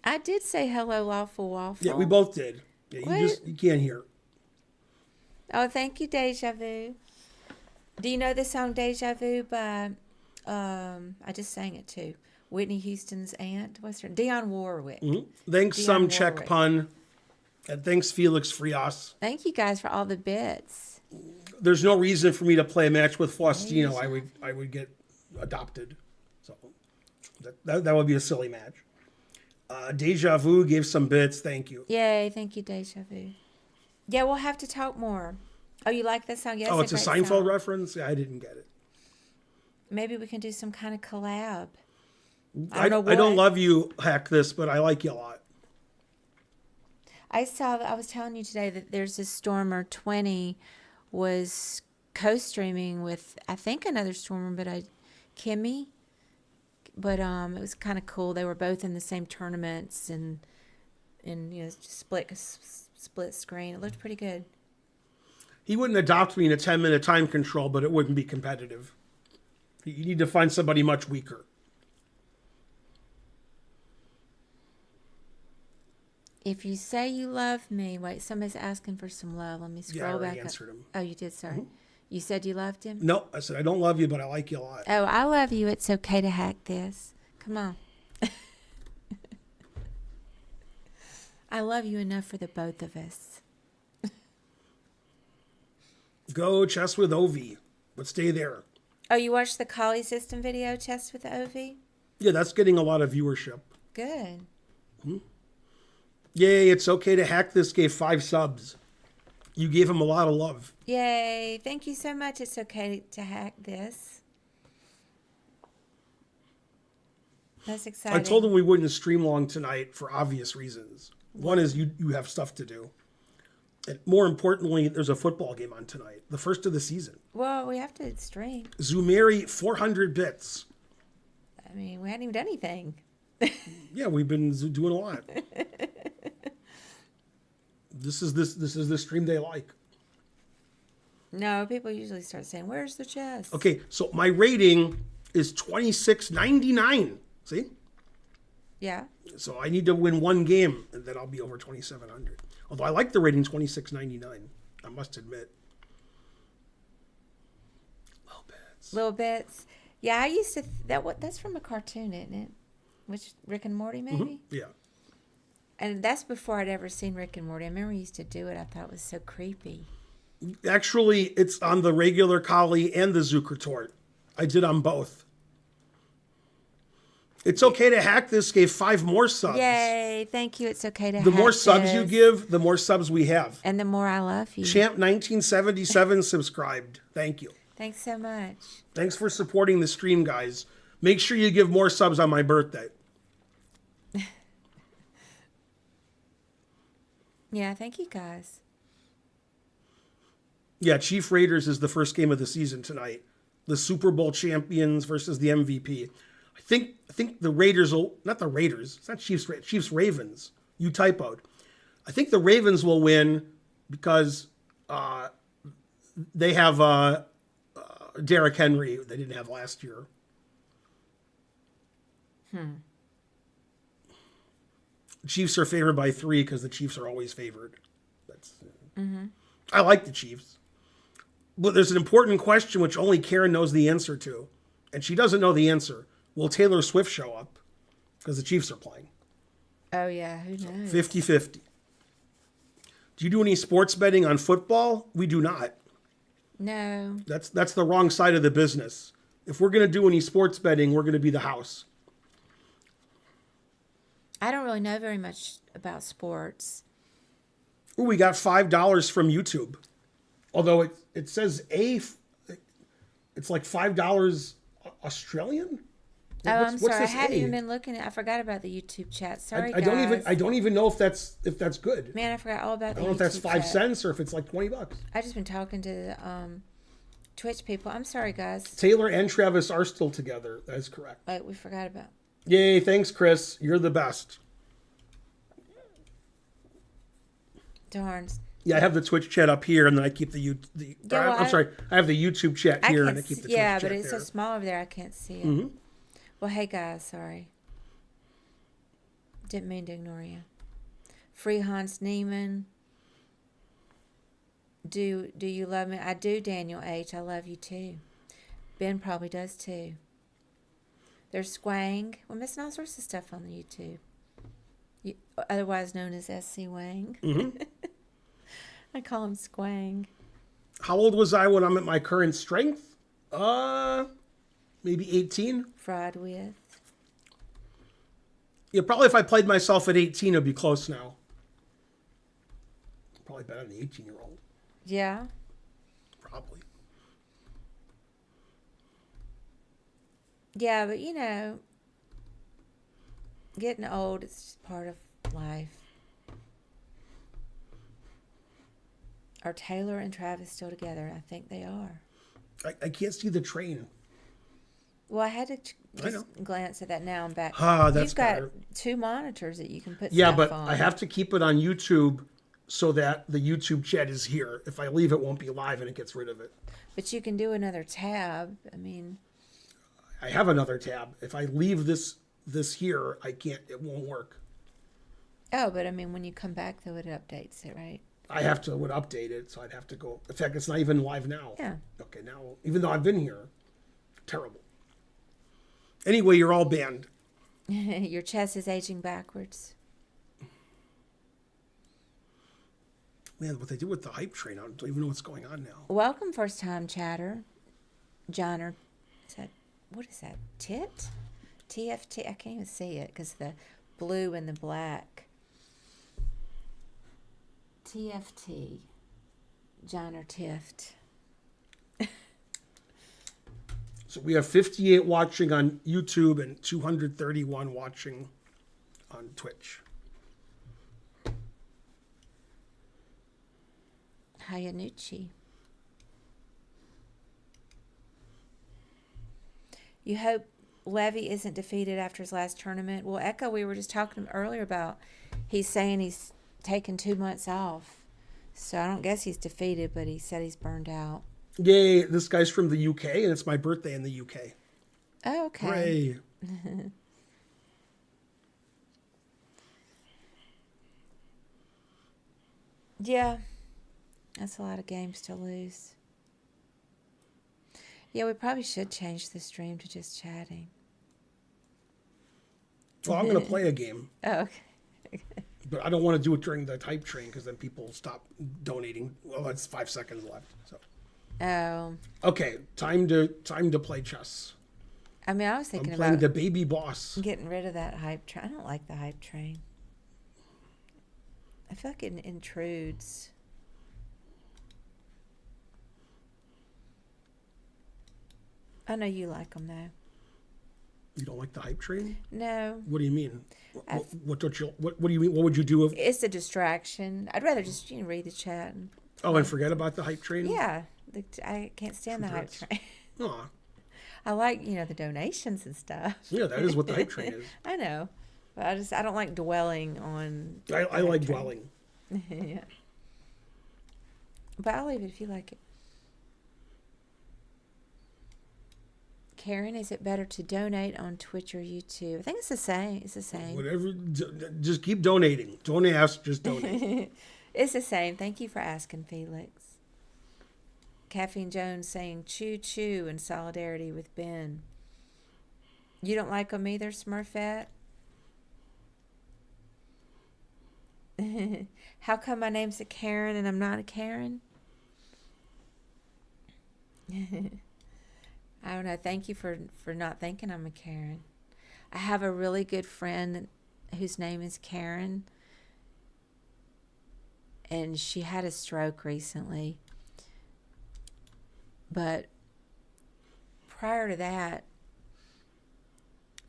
I did say hello, Lawful Waffle. Yeah, we both did. Yeah, you can't hear. Oh, thank you, Deja Vu. Do you know the song Deja Vu by, I just sang it too, Whitney Houston's aunt? What's her? Dionne Warwick. Mm-hmm. Thanks, some Czech pun. And thanks, Felix Frias. Thank you guys for all the bits. There's no reason for me to play a match with Faustino. I would get adopted. So that would be a silly match. Deja Vu gave some bits. Thank you. Yay, thank you, Deja Vu. Yeah, we'll have to talk more. Oh, you like that song? Yes. Oh, it's a Seinfeld reference? Yeah, I didn't get it. Maybe we can do some kind of collab. I don't love you, hack this, but I like you a lot. I was telling you today that there's this Stormer 20 was co-streaming with, I think, another swimmer, but Kimmy. But it was kind of cool. They were both in the same tournaments and just split screen. It looked pretty good. He wouldn't adopt me in a 10-minute time control, but it wouldn't be competitive. You need to find somebody much weaker. If you say you love me, wait, somebody's asking for some love. Let me Yeah, I scroll already back answered up. him. Oh, you did. Sorry. You said you loved him. No, I said I don't love you, but I like you a lot. Oh, I love you. It's okay to hack this. Come on. I love you enough for the both of us. Go chess with Ovi, but stay there. Oh, you watched the Kali System video, Chess with OV? Yeah, that's getting a lot of viewership. Good. Yay, it's okay to hack this. Gave 5 subs. You gave him a lot of love. Yay. Thank you so much. It's okay to hack this. That's exciting. I told him we wouldn't stream long tonight for obvious reasons. One is you have stuff to do. And more importantly, there's a football game on tonight. The first of the season. Well, we have to stream. Zumeri, 400 bits. I mean, we hadn't even done anything. Yeah, we've been doing a lot. This is the stream they like. No, people usually start saying, "Where's the chess?" Okay, so my rating is 26.99. See? Yeah. So I need to win one game, and then I'll be over 2,700. Although I like the rating 26.99, I must admit. Little bits. Little bits. Yeah, I used to. That's from a cartoon, isn't it? Which Rick and Morty, maybe. Yeah. And that's before I'd ever seen Rick and Morty. I remember we used to do it. I thought it was so creepy. Actually, it's on the regular Kali and the Zuckertort. I did on both. It's okay to hack this. Gave 5 more subs. Yay! Thank you. It's okay to. The more hack subs you this. give, the more subs we have. And the more I love you. Champ 1977 subscribed. Thank you. Thanks so much. Thanks for supporting the stream, guys. Make sure you give more subs on my birthday. Yeah, thank you guys. Yeah, Chief Raiders is the first game of the season tonight. The Super Bowl champions versus the MVP. I think the Raiders will, not the Raiders, it's not Chiefs Ravens. You typoed. I think the Ravens will win because they have Derrick Henry they didn't have last year. Chiefs are favored by 3 because the Chiefs are always favored. I like the Chiefs. But there's an important question which only Karen knows the answer to. And she doesn't know the answer. Will Taylor Swift show up? Because the Chiefs are playing. Oh, yeah. Who knows? 50-50. Do you do any sports betting on football? We do not. No. That's the wrong side of the business. If we're going to do any sports betting, we're going to be the house. I don't really know very much about sports. Ooh, we got $5 from YouTube. Although it says it's like $5 Australian. Oh, I'm sorry. I this hadn't A? even been looking at. I forgot about the YouTube chat. Sorry, I don't guys. even know if that's good. Man, I forgot all about I the don't know if that's YouTube 5 chat. cents or if it's like $20. I just been talking to the Twitch people. I'm sorry, guys. Taylor and Travis are still together. That is correct. Wait, we forgot about. Yay! Thanks, Chris. You're the best. Darn. Yeah, I have the Twitch chat up here, and then I keep I'm sorry, I have the YouTube chat I here, can't and I keep the see, Twitch yeah, chat but it's there. so small over there. I can't see it. Mm-hmm. Well, hey guys, sorry. Didn't mean to ignore you. Free Hans Neiman. Do you love me? I do, Daniel H. I love you too. Ben probably does too. There's Squang. We're missing all sorts of stuff on the YouTube. Otherwise known as SC Wang. Mm-hmm. I call him Squang. How old was I when I'm at my current strength? Maybe 18. Fried with. Yeah, probably if I played myself at 18, it'd be close now. Probably better than the 18-year-old. Yeah. Probably. Yeah, but you know, getting old, it's just part of life. Are Taylor and Travis still together? I think they are. I can't see the train. Well, I had to I just glance at that now and back. Ah, that's You've got better. 2 monitors that you can put Yeah, stuff but on. I have to keep it on YouTube so that the YouTube chat is here. If I leave, it won't be live and it gets rid of it. But you can do another tab. I mean, I have another tab. If I leave this here, I can't. It won't work. oh, but I mean, when you come back, though, it updates it, right? I have to would update it, so I'd have to go. In fact, it's not even live now. Yeah. Okay, now even though I've been here, terrible. Anyway, you're all banned. Your chest is aging backwards. Man, what they do with the hype train, I don't even know what's going on now. Welcome, first time chatter. Johnner, what is that? TIT? TFT? I can't even see it because the blue and the black. TFT. Johnner Tift. So we have 58 watching on YouTube and 231 watching on Twitch. Hayanuchi. You hope Levy isn't defeated after his last tournament. Well, Echo, we were just talking earlier about he's saying he's taken 2 months off. So I don't guess he's defeated, but he said he's burned out. Yay, this guy's from the UK and it's my birthday in the UK. Oh, okay. Hooray. Yeah. That's a lot of games to lose. Yeah, we probably should change the stream to just chatting. Well, I'm going to play a game, Oh, okay. but I don't want to do it during the hype train because then people stop donating. Well, that's 5 seconds left. So Oh. okay, time to play chess. I mean, I was I'm thinking playing about the baby boss. getting rid of that hype train. I don't like the hype train. I feel like it intrudes. I know you like them though. You don't like the hype train? No, What do you mean? What don't you? What do you mean? What would you do if? it's a distraction. I'd rather just read the chat. And, Oh, and forget about the hype train? yeah, I can't stand the hype Congrats. train. Aw, I like the donations and stuff. yeah, that is what the hype train is. I know, but I don't like dwelling on. I like dwelling. Yeah, but I'll leave it if you like it. Karen, is it better to donate on Twitch or YouTube? I think it's the same. It's the same. Whatever. Just keep donating. Don't ask. Just donate. It's the same. Thank you for asking, Felix. Caffeine Jones saying choo choo in solidarity with Ben. You don't like them either, Smurfette? How come my name's a Karen and I'm not a Karen? I don't know. Thank you for not thinking I'm a Karen. I have a really good friend whose name is Karen. And she had a stroke recently. But prior to that,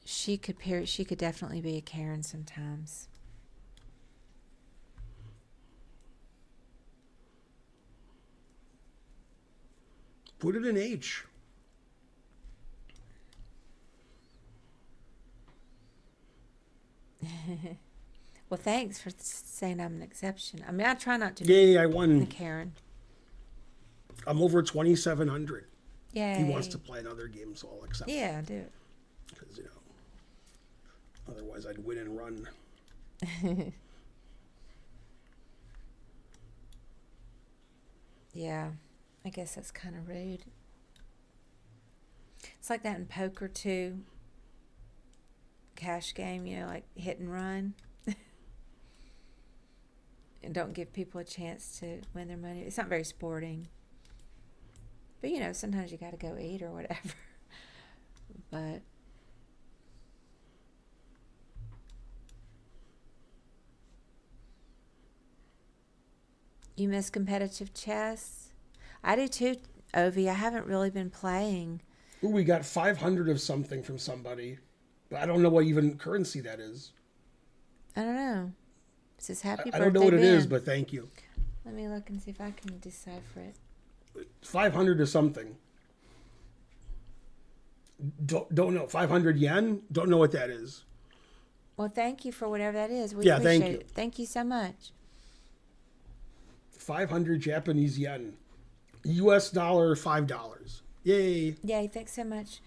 she could definitely be a Karen sometimes. Put it in H. Well, thanks for saying I'm an exception. I mean, I try not to be Yay, I a won. Karen. I'm over 2,700. Yay. He wants to play another game, so I'll accept. Yeah, do it. Because, otherwise I'd win and run. Yeah, I guess that's kind of rude. It's like that in poker too. Cash game, like hit and run. And don't give people a chance to win their money. It's not very sporting. But sometimes you got to go eat or whatever. But you miss competitive chess? I do too, Ovi. I haven't really been playing. Ooh, we got 500 of something from somebody. But I don't know what even currency that is. I don't know. It says happy birthday, I don't know what it Ben. is, but thank you. Let me look and see if I can decipher it. 500 is something. Don't know. 500 yen? Don't know what that is. Well, thank you for whatever that is. We Yeah, appreciate thank you. it. Thank you so much. 500 Japanese yen. US dollar, $5. Yay. Yay, thanks so much.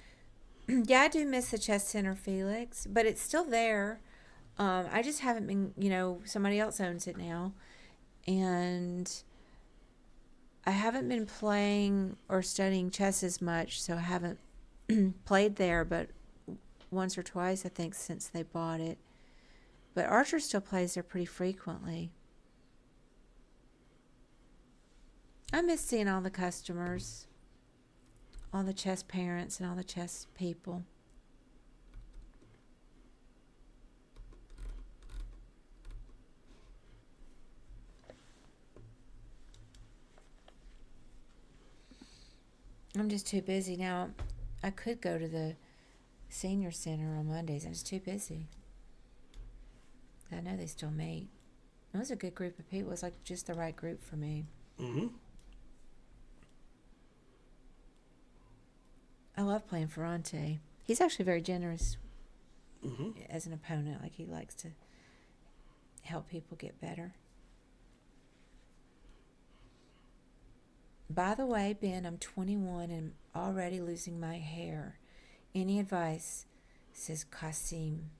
Yeah, I do miss the chess center, Felix, but it's still there. I just haven't been, somebody else owns it now. And I haven't been playing or studying chess as much, so I haven't played there, but once or twice, I think, since they bought it. But Archer still plays there pretty frequently. I miss seeing all the customers, all the chess parents, and all the chess people. I'm just too busy now. I could go to the senior center on Mondays. I'm just too busy. I know they still meet. It was a good group of people. It was like just the right group for me. Mm-hmm. I love playing Ferrante. He's actually very generous Mm-hmm. as an opponent. Like, he likes to help people get better. By the way, Ben, I'm 21 and already losing my hair. Any advice? Says Kasim.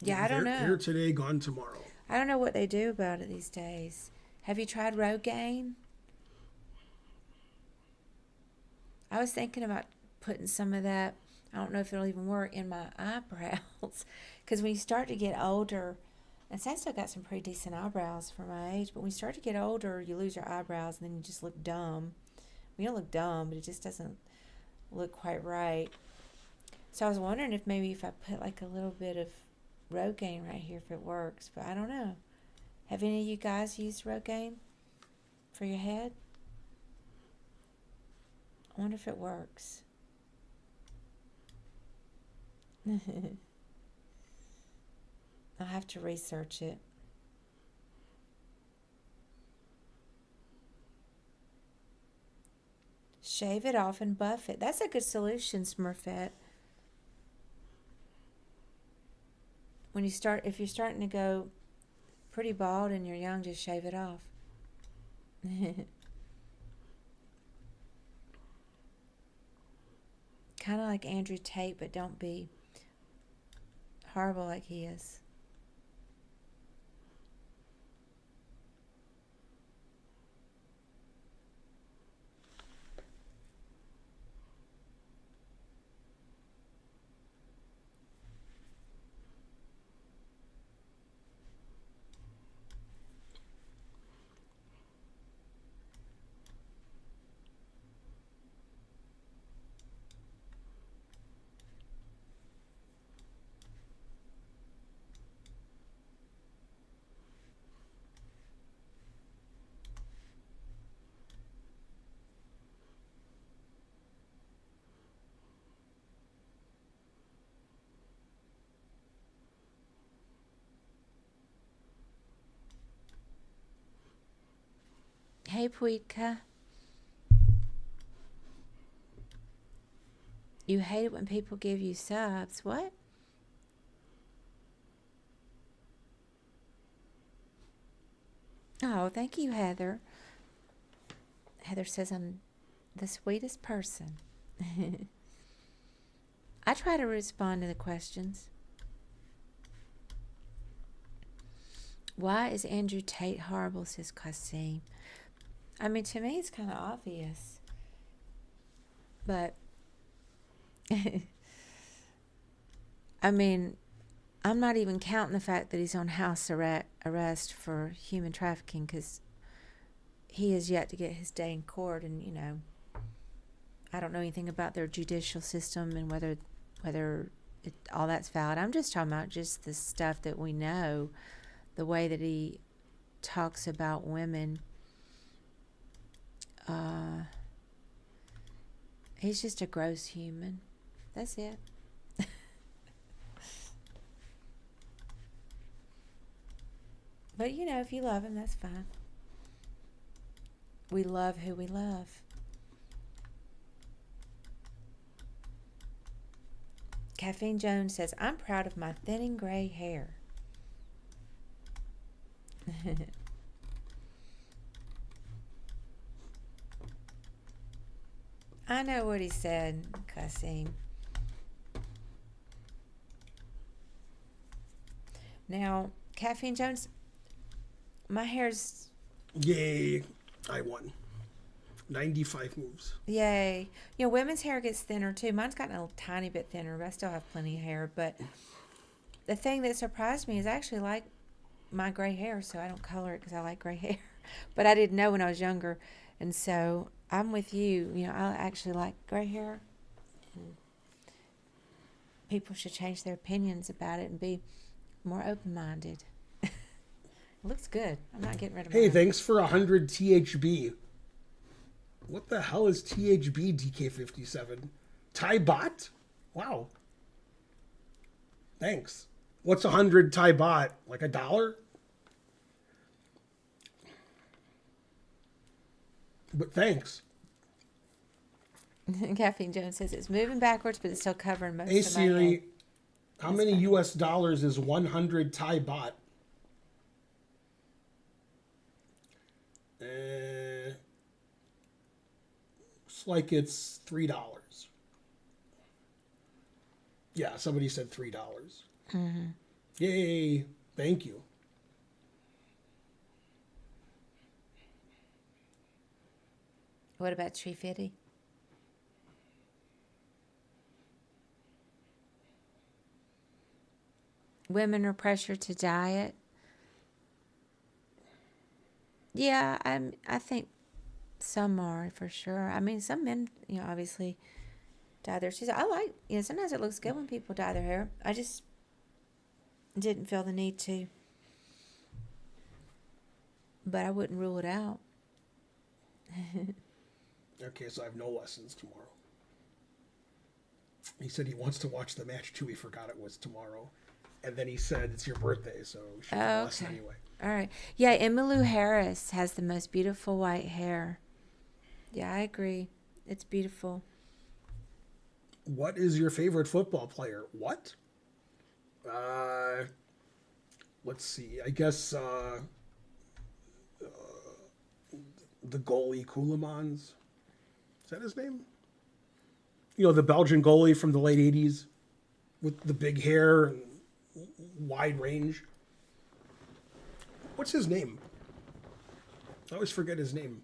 Yeah, I don't know. Here today, gone tomorrow. I don't know what they do about it these days. Have you tried Rogaine? I was thinking about putting some of that, I don't know if it'll even work, in my eyebrows. Because when you start to get older, and I still got some pretty decent eyebrows for my age, but when you start to get older, you lose your eyebrows and then you just look dumb. You don't look dumb, but it just doesn't look quite right. So I was wondering if maybe if I put like a little bit of Rogaine right here, if it works, but I don't know. Have any of you guys used Rogaine for your head? I wonder if it works. I'll have to research it. Shave it off and buff it. That's a good solution, Smurfette. If you're starting to go pretty bald and you're young, just shave it off. Kind of like Andrew Tate, but don't be horrible like he is. Hey, Puitka. You hate it when people give you subs. What? Oh, thank you, Heather. Heather says I'm the sweetest person. I try to respond to the questions. Why is Andrew Tate horrible, says Kasim. I mean, to me, it's kind of obvious. But, I mean, I'm not even counting the fact that he's on house arrest for human trafficking, because he has yet to get his day in court. And, I don't know anything about their judicial system and whether all that's valid. I'm just talking about just the stuff that we know, the way that he talks about women. He's just a gross human. That's it. But, if you love him, that's fine. we love who we love. Caffeine Jones says, I'm proud of my thinning gray hair. I know what he said, Kasim. Now, Caffeine Jones, my hair's... Yay, I won. 95 moves. Yay. Women's hair gets thinner too. Mine's gotten a tiny bit thinner, but I still have plenty of hair. But the thing that surprised me is I actually like my gray hair, so I don't color it because I like gray hair. But I didn't know when I was younger. And so I'm with you. I actually like gray hair. People should change their opinions about it and be more open-minded. It looks good. I'm not getting rid of Hey, mine. thanks for 100 THB. What the hell is THB DK57? Thai baht? Wow. Thanks. What's 100 Thai baht? Like $1? But thanks. Caffeine Jones says it's moving backwards, but it's still covering most Hey of my Siri, head. how many US dollars is 100 Thai baht? Looks like it's $3. Yeah, somebody said $3. Mm-hmm. Yay! Thank you. What about Tree Fitty? Women are pressured to diet. Yeah, I think some are for sure. I mean, some men, obviously dye their hair. I like, sometimes it looks good when people dye their hair. I just didn't feel the need to. But I wouldn't rule it out. Okay, so I have no lessons tomorrow. He said he wants to watch the match too. He forgot it was tomorrow. And then he said it's your birthday, so we should have a lesson anyway. All right. Yeah, Emmylou Harris has the most beautiful white hair. Yeah, I agree. It's beautiful. What is your favorite football player? What? Let's see. I guess the goalie Koulemans. Is that his name? The Belgian goalie from the late 80s with the big hair and wide range. What's his name? I always forget his name.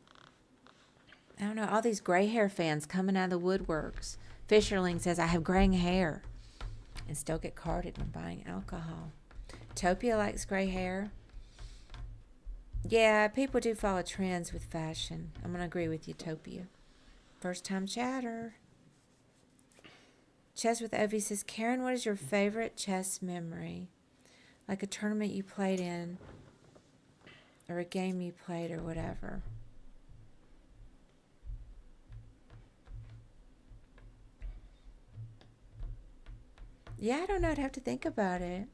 I don't know. All these gray hair fans coming out of the woodworks. Fisherling says, I have graying hair and still get carded when buying alcohol. Topia likes gray hair. Yeah, people do follow trends with fashion. I'm going to agree with you, Topia. First time chatter. Chess with Ovi says, Karen, what is your favorite chess memory? Like a tournament you played in or a game you played or whatever. Yeah, I don't know. I'd have to think about it.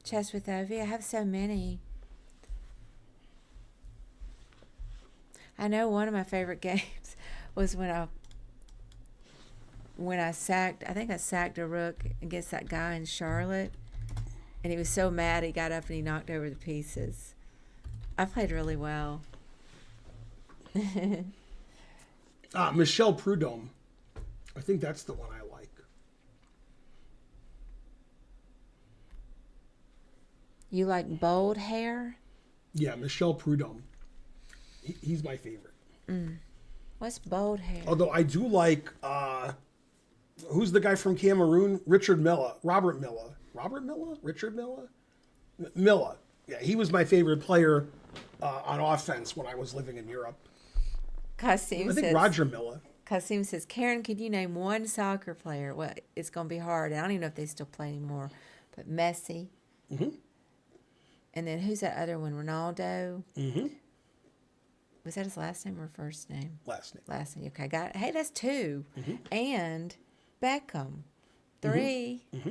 Chess with Ovi. I have so many. I know one of my favorite games was when I sacked a rook against that guy in Charlotte. And he was so mad he got up and he knocked over the pieces. I played really well. Michelle Prudhomme. I think that's the one I like. You like bold hair? Yeah, Michelle Prudhomme. He's my favorite. What's bold hair? Although I do like, who's the guy from Cameroon? Richard Milla. Robert Milla. Robert Milla? Richard Milla? Milla. Yeah, he was my favorite player on offense when I was living in Europe. Kasim I think says, Roger Milla. Kasim says, Karen, could you name one soccer player? Well, it's going to be hard. I don't even know if they still play anymore. But Messi. Mm-hmm. And then who's that other one? Ronaldo? Mm-hmm. Was that his last name or first name? Last name. Last name. Okay, got it. Hey, that's 2. Mm-hmm. And Beckham. 3. Mm-hmm.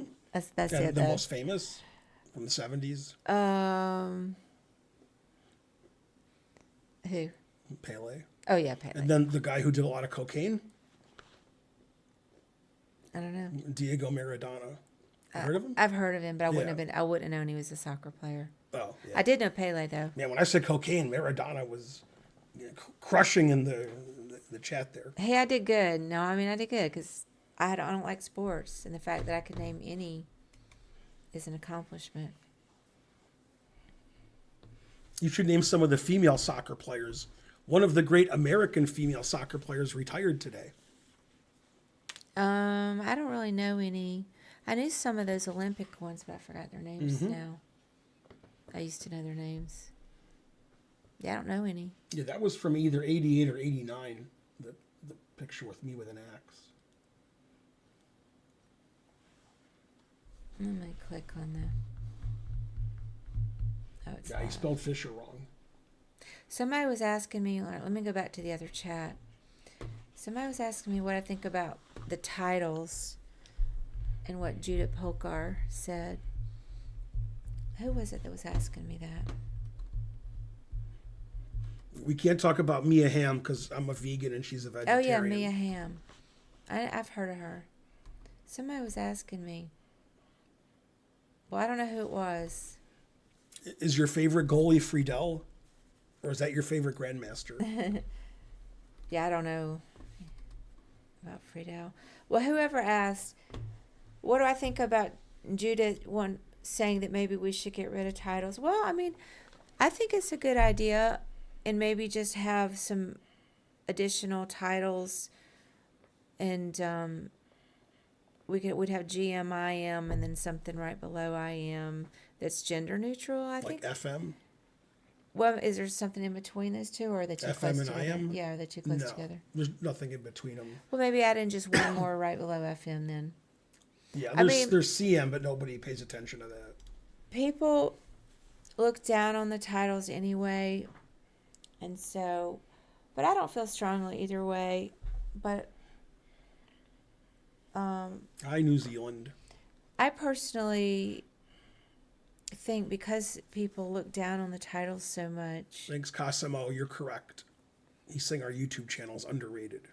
That's And it. the though. most famous from the 70s. Who? Pele. Oh yeah, Pele. And then the guy who did a lot of cocaine, I don't know. Diego Maradona. You heard of him? I've heard of him, but I wouldn't Yeah. have been. I wouldn't have known he was a soccer player. Oh, yeah. I did know Pele though. Man, when I said cocaine, Maradona was crushing in the chat there. Hey, I did good. No, I mean I did good because I don't like sports, and the fact that I could name any is an accomplishment. You should name some of the female soccer players. One of the great American female soccer players retired today. I don't really know any. I knew some of those Olympic ones, but I forgot their names now. I used to know their names. Yeah, I don't know any. Yeah, that was from either 88 or 89, the picture with me with an axe. Let me click on the. Oh, it's Yeah, he that. spelled Fisher wrong. Somebody was asking me. Let me go back to the other chat. Somebody was asking me what I think about the titles and what Judith Polkar said. Who was it that was asking me that? We can't talk about Mia Hamm because I'm a vegan and she's a Oh vegetarian. yeah, Mia Hamm. I've heard of her. Somebody was asking me. Well, I don't know who it was. Is your favorite goalie Friedel? Or is that your favorite Grandmaster? Yeah, I don't know about Friedel. Well, whoever asked, what do I think about Judith saying that maybe we should get rid of titles? Well, I mean, I think it's a good idea, and maybe just have some additional titles, and we'd have GM, IM, and then something right below IM that's gender neutral. I Like think. FM? Well, is there something in between those two, or are they too FM close and together? IM? Yeah, are they too close No, together? there's nothing in between them. Well, maybe add in just one more right below FM then. Yeah, I mean- there's CM, but nobody pays attention to that. People look down on the titles anyway, and so, but I don't feel strongly either way. But Hi, New Zealand. I personally think because people look down on the titles so much. Thanks, Cosimo. You're correct. He's saying our YouTube channel is underrated.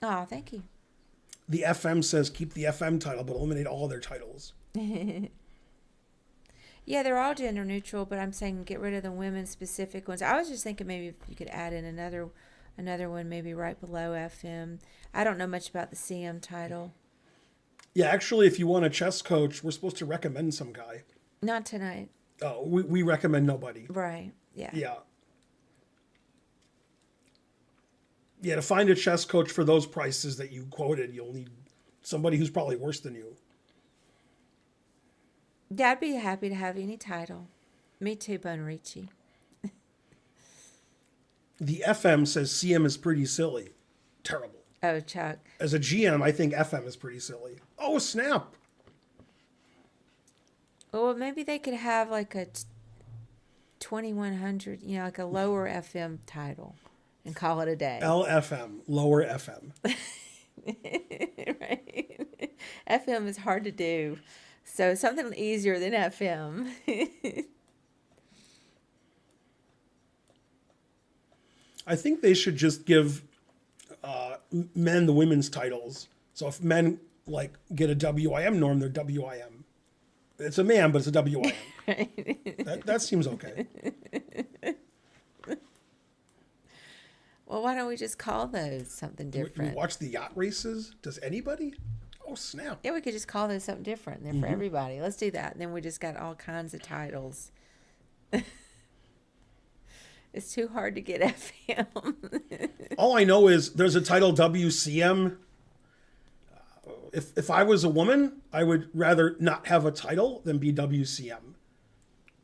Oh, thank you. The FM says keep the FM title, but eliminate all their titles. Yeah, they're all gender neutral, but I'm saying get rid of the women specific ones. I was just thinking maybe if you could add in another one, maybe right below FM. I don't know much about the CM title. Yeah, actually, if you want a chess coach, we're supposed to recommend some guy. Not tonight. Oh, we recommend nobody. Right. Yeah. Yeah. Yeah, to find a chess coach for those prices that you quoted, you'll need somebody who's probably worse than you. Yeah, I'd be happy to have any title. Me too, Bonarici. The FM says CM is pretty silly. Terrible. Oh, Chuck. As a GM, I think FM is pretty silly. Oh, snap. Well, maybe they could have like a 2100, like a lower FM title and call it a day. LFM, lower FM. Right. FM is hard to do. So something easier than FM. I think they should just give men the women's titles. So if men get a WIM norm, they're WIM. It's a man, but it's a WIM. That seems okay. Well, why don't we just call those something Do we different? watch the yacht races? Does anybody? Oh, snap. Yeah, we could just call those something different. They're for everybody. Let's do that. And then we just got all kinds of titles. It's too hard to get FM. All I know is there's a title WCM. If I was a woman, I would rather not have a title than be WCM.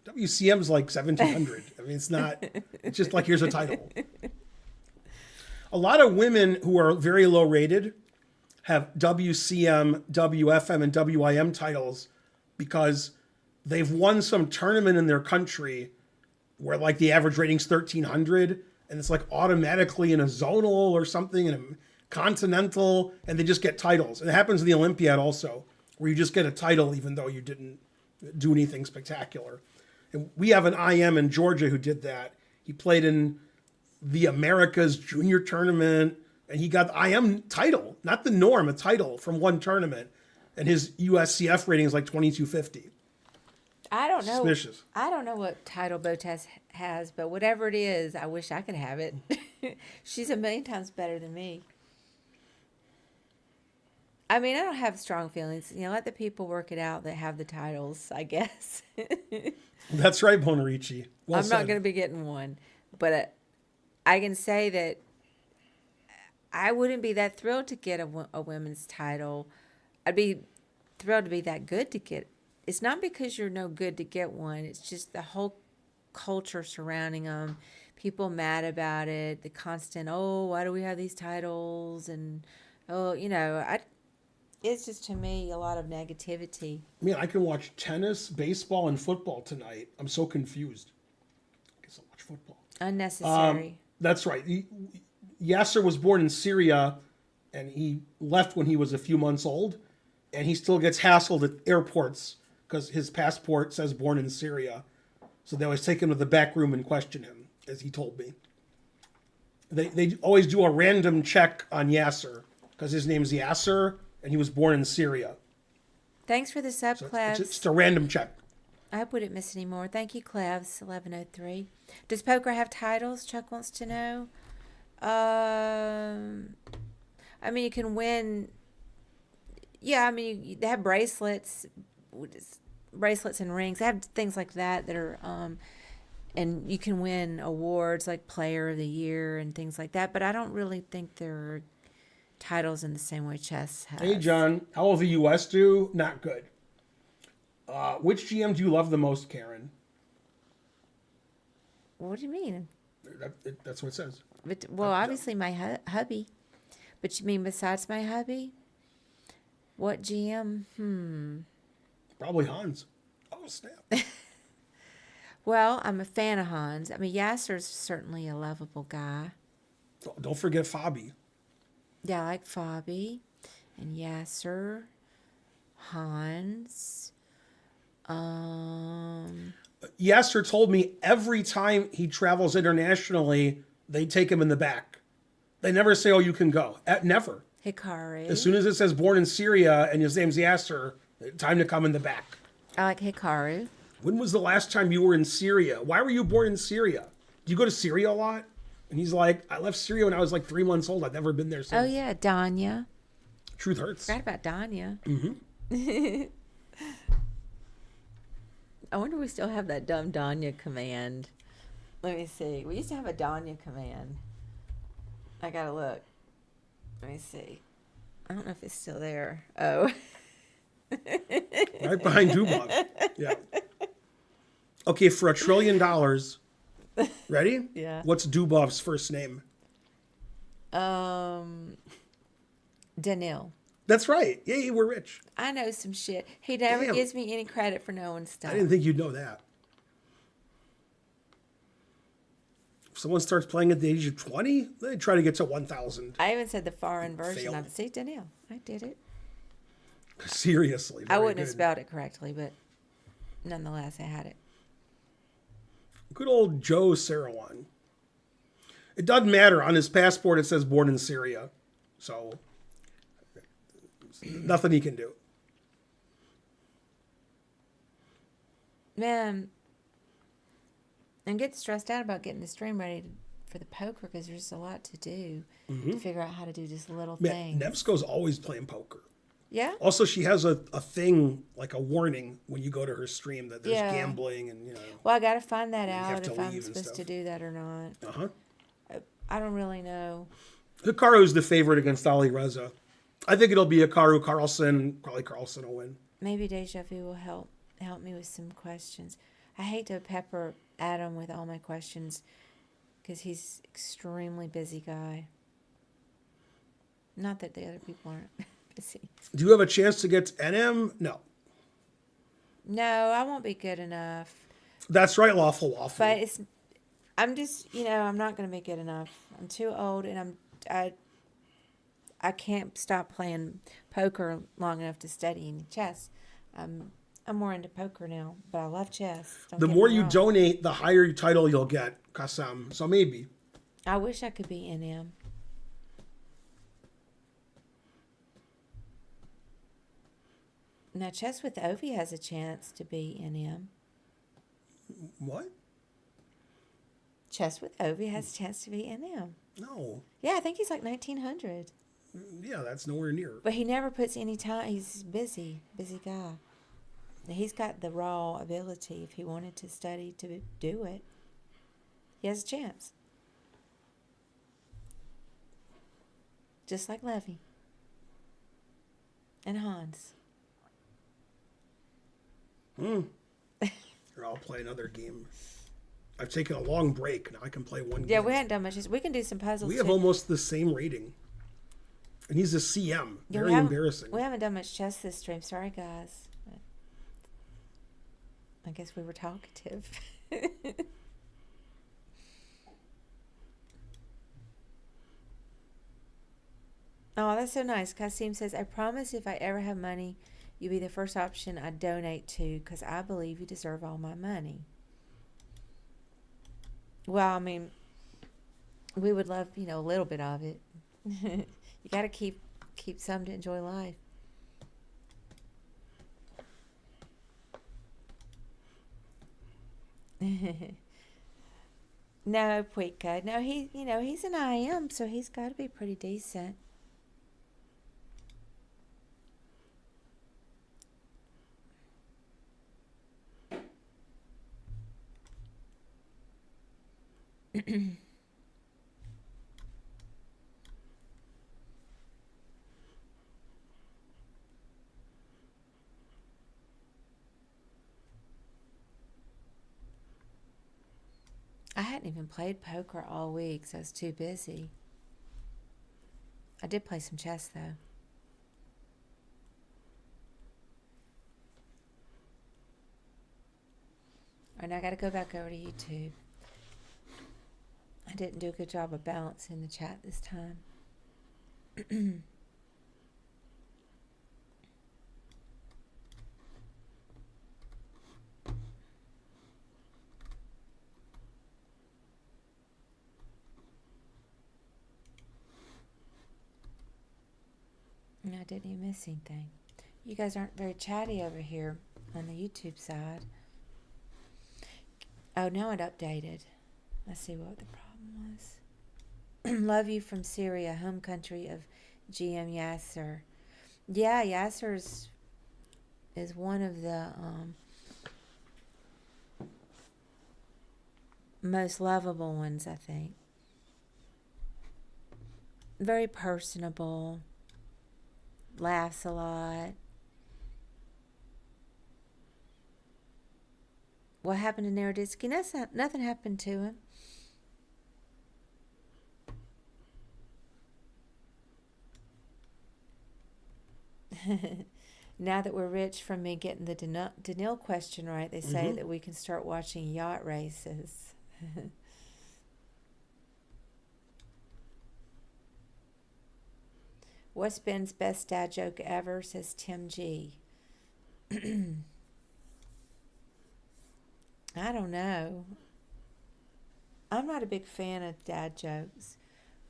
WCM is like 1700. I mean, it's not, it's just like, here's a title. A lot of women who are very low rated have WCM, WFM, and WIM titles because they've won some tournament in their country where the average rating's 1300 and it's automatically in a zonal or something in a continental, and they just get titles. And it happens in the Olympiad also, where you just get a title even though you didn't do anything spectacular. And we have an IM in Georgia who did that. He played in the Americas Junior Tournament, and he got the IM title, not the norm, a title from one tournament. And his USCF rating is like 2250. I don't know. Suspicious. I don't know what title Botez has, but whatever it is, I wish I could have it. She's a million times better than me. I mean, I don't have strong feelings. Let the people work it out that have the titles, I guess. That's right, Bonarici. Well I'm said. not going to be getting one. But I can say that I wouldn't be that thrilled to get a women's title. I'd be thrilled to be that good to get. It's not because you're no good to get one. It's just the whole culture surrounding them. People mad about it. The constant, why do we have these titles? And, it's just, to me, a lot of negativity. Man, I can watch tennis, baseball, and football tonight. I'm so confused. I guess I'll watch football. Unnecessary. That's right. Yasser was born in Syria, and he left when he was a few months old, and he still gets hassled at airports because his passport says born in Syria. So they always take him to the back room and question him, as he told me. They always do a random check on Yasser because his name's Yasser, and he was born in Syria. Thanks for the sub, So Clevs. it's just a random check. I hope we didn't miss any more. Thank you, Clevs, 1103. Does poker have titles? Chuck wants to know. I mean, you can win. Yeah, I mean, they have bracelets and rings. They have things like that are, and you can win awards like Player of the Year and things like that. But I don't really think they're titles in the same way chess has. Hey, John, how will the U.S. do? Not good. Which GM do you love the most, Karen? What do you mean? That's what it says. But, well, obviously my hubby. But you mean besides my hubby? What GM? Probably Hans. Oh, snap. Well, I'm a fan of Hans. I mean, Yasser's certainly a lovable guy. Don't forget Fabi. Yeah, I like Fabi and Yasser, Hans. Yasser told me every time he travels internationally, they take him in the back. They never say, you can go. Never. Hikaru. As soon as it says born in Syria and his name's Yasser, time to come in the back. I like Hikaru. When was the last time you were in Syria? Why were you born in Syria? Do you go to Syria a lot? And he's like, I left Syria when I was like 3 months old. I've never been there since. Oh, yeah, Danya. Truth hurts. Forgot about Danya. Mm-hmm. I wonder if we still have that dumb Danya command. Let me see. We used to have a Danya command. I gotta look. Let me see. I don't know if it's still there. Oh. Right behind Dubov. Yeah. Okay, for $1 trillion. Ready? Yeah. What's Dubov's first name? Danil. That's right. Yay, we're rich. I know some shit. He never Damn. gives me any credit for knowing stuff. I didn't think you'd know that. If someone starts playing at the age of 20, they try to get to 1,000. I even said the foreign version Fail. of it. See, Danil. I did it. Seriously. I very wouldn't have good. spelled it correctly, but nonetheless, I had it. Good old Joe Seirawan. It doesn't matter. On his passport, it says born in Syria. So, nothing he can do. Man, I'm getting stressed out about getting the stream ready for the poker because there's a lot to do to figure out how to do just little Man, things. Nevsko's always playing poker. Yeah? Also, she has a thing, like a warning when you go to her stream that there's Yeah. gambling and, Well, I got to find that have out to if I'm leave and supposed to stuff. do that or not. Uh-huh. I don't really know. Hikaru's the favorite against Ali Reza. I think it'll be Hikaru Carlson. Probably Carlson will win. Maybe Deja Vu will help me with some questions. I hate to pepper Adam with all my questions because he's extremely busy guy. Not that the other people aren't busy. Do you have a chance to get to NM? No. No, I won't be good enough. That's right, Lawful Waffle. But I'm just, I'm not going to be good enough. I'm too old, and I can't stop playing poker long enough to study chess. I'm more into poker now, but I love chess. Don't The get more me you wrong. donate, the higher title you'll get, Kasam. So maybe. I wish I could be NM. Now, Chess with Ovi has a chance to be NM. What? Chess with Ovi has a chance to be NM. No. Yeah, I think he's like 1900. Yeah, that's nowhere near. But he never puts any time. He's busy guy. He's got the raw ability. If he wanted to study to do it, he has a chance. Just like Levy and Hans. Here, I'll play another game. I've taken a long break. Now I can play one game. Yeah, we hadn't done much. We can do some puzzles. We have too. almost the same rating. And he's a CM. Yeah, Very embarrassing. We haven't done much chess this stream. Sorry, guys. I guess we were talkative. Oh, that's so nice. Kasim says, I promise if I ever have money, you'll be the first option I donate to because I believe you deserve all my money. Well, I mean, we would love, a little bit of it. You got to keep some to enjoy life. No, Puika. No, he's an IM, so he's got to be pretty decent. I hadn't even played poker all week, so I was too busy. I did play some chess, though. All right, now I got to go back over to YouTube. I didn't do a good job of balancing the chat this time. I didn't even miss anything. You guys aren't very chatty over here on the YouTube side. Oh, now it updated. Let's see what the problem was. Love you from Syria, home country of GM Yasser. Yeah, Yasser is one of the most lovable ones, I think. Very personable. Laughs a lot. What happened to Naroditsky? Nothing happened to him. Now that we're rich from me getting the Danil question right, they say that we can start watching yacht races. What's Ben's best dad joke ever, says Tim G. I don't know. I'm not a big fan of dad jokes,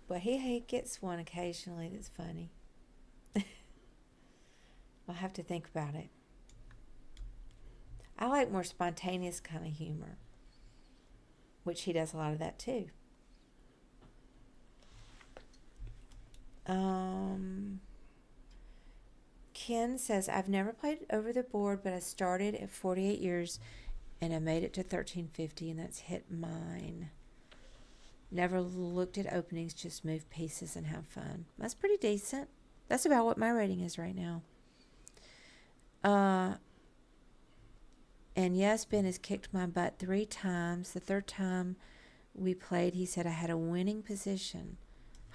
but he gets one occasionally that's funny. I'll have to think about it. I like more spontaneous kind of humor, which he does a lot of that too. Ken says, I've never played over the board, but I started at 48 years and I made it to 1350, and that's hit mine. Never looked at openings, just move pieces and have fun. That's pretty decent. That's about what my rating is right now. And yes, Ben has kicked my butt 3 times. The third time we played, he said I had a winning position.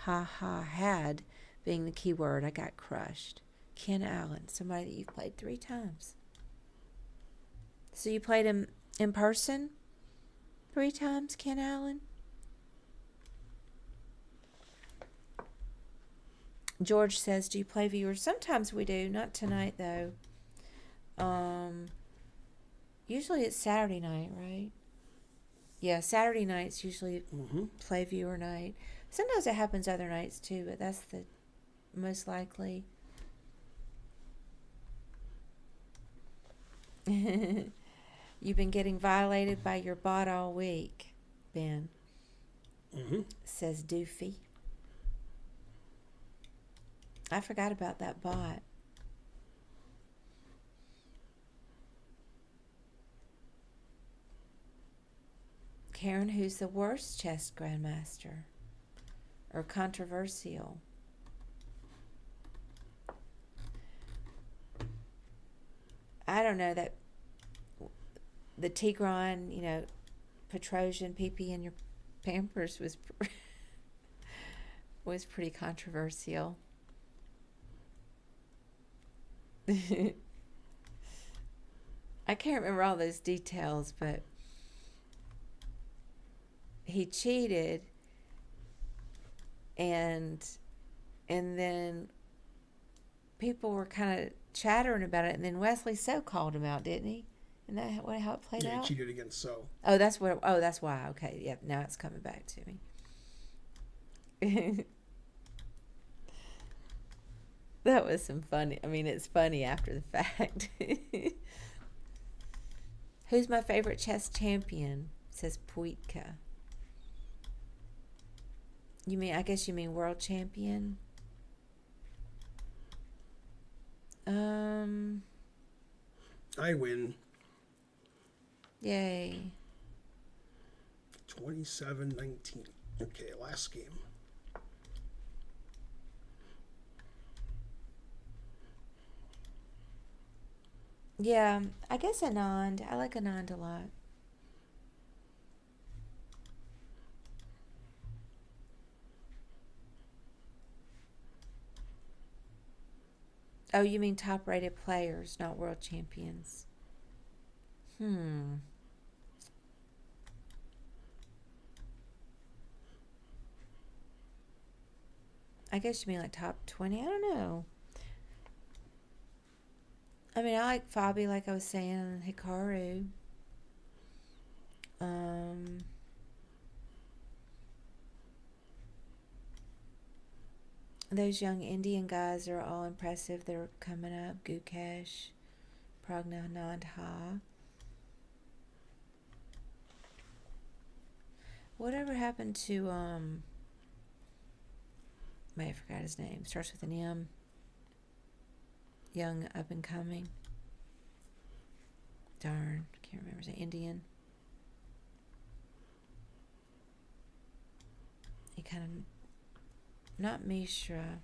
Ha ha, had being the key word. I got crushed. Ken Allen, somebody that you've played 3 times. So you played him in person 3 times, Ken Allen? George says, do you play viewers? Sometimes we do. Not tonight, though. Usually it's Saturday night, right? Yeah, Saturday night's usually Mm-hmm. play viewer night. Sometimes it happens other nights too, but that's the most likely. You've been getting violated by your bot all week, Ben, Mm-hmm. says Doofy. I forgot about that bot. Karen, who's the worst chess grandmaster? Or controversial? I don't know, that the Tigran, Petrosian pee-pee in your Pampers was was pretty controversial. I can't remember all those details, but he cheated, and then people were kind of chattering about it, and then Wesley So called him out, didn't he? Isn't that how it played Yeah, out? he cheated against So. Oh, that's why. Okay, yeah, now it's coming back to me. That was some funny. I mean, it's funny after the fact. Who's my favorite chess champion? Says Puitka. I guess you mean world champion? I win. Yay. 27-19. Okay, last game. Yeah, I guess Anand. I like Anand a lot. Oh, you mean top rated players, not world champions. I guess you mean like top 20. I don't know. I mean, I like Fabi, like I was saying, and Hikaru. Those young Indian guys are all impressive. They're coming up. Gukesh, Pragnanandha. Whatever happened to I forgot his name. Starts with an M. Young up and coming. Darn, can't remember. Is it Indian? He kind of, not Mishra.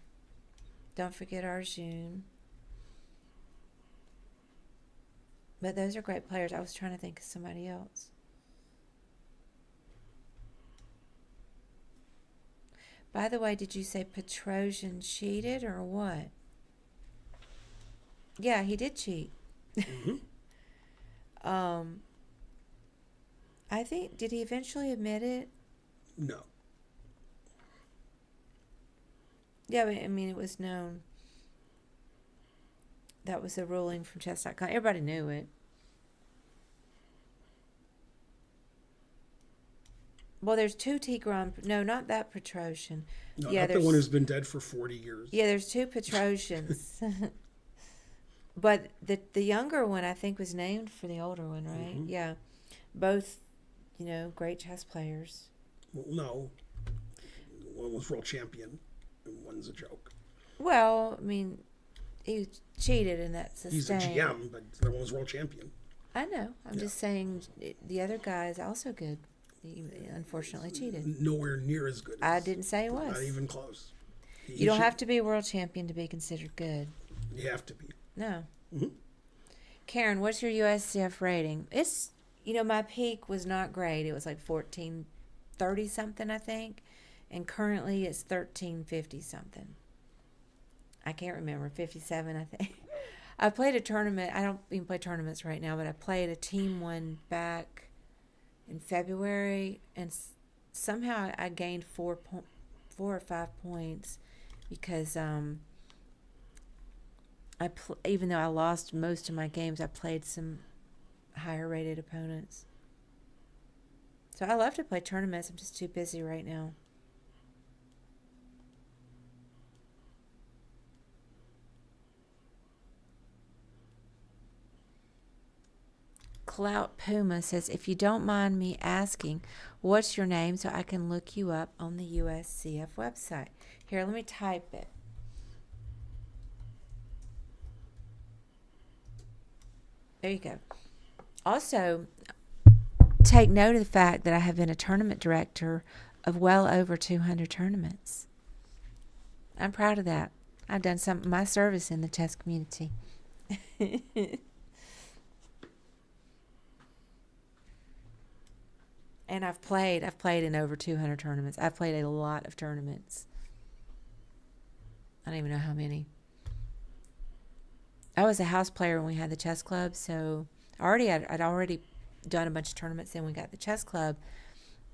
Don't forget Arjun. But those are great players. I was trying to think of somebody else. By the way, did you say Petrosian cheated or what? Yeah, he did cheat. Mm-hmm. I think, did he eventually admit it? No. Yeah, but, I mean, it was known. That was a ruling from chess.com. Everybody knew it. Well, there's two Tigran. No, not that Petrosian. No, Yeah, not the one who's been dead for 40 years. Yeah, there's two Petrosians. But the younger one, I think, was named for the older one, right? Mm-hmm. Yeah. Both, great chess players. Well, no. One was world champion, and one's a joke. Well, I mean, he cheated, and that's a He's a GM, but the one was world champion. I know. I'm just saying the other guy is also good. He unfortunately cheated. Nowhere near as good. I didn't say he was. Not even close. You don't have to be a world champion to be considered good. You have to be. No. Mm-hmm. Karen, what's your USCF rating? It's, my peak was not great. It was like 1430 something, I think. And currently it's 1350 something. I can't remember. 57, I think. I played a tournament. I don't even play tournaments right now, but I played a team one back in February, and somehow I gained 4 or 5 points because even though I lost most of my games, I played some higher rated opponents. So I love to play tournaments. I'm just too busy right now. Clout Puma says, if you don't mind me asking, what's your name so I can look you up on the USCF website? Here, let me type it. There you go. Also, take note of the fact that I have been a tournament director of well over 200 tournaments. I'm proud of that. I've done some of my service in the chess community. And I've played in over 200 tournaments. I've played a lot of tournaments. I don't even know how many. I was a house player when we had the chess club, so I'd already done a bunch of tournaments. Then we got the chess club.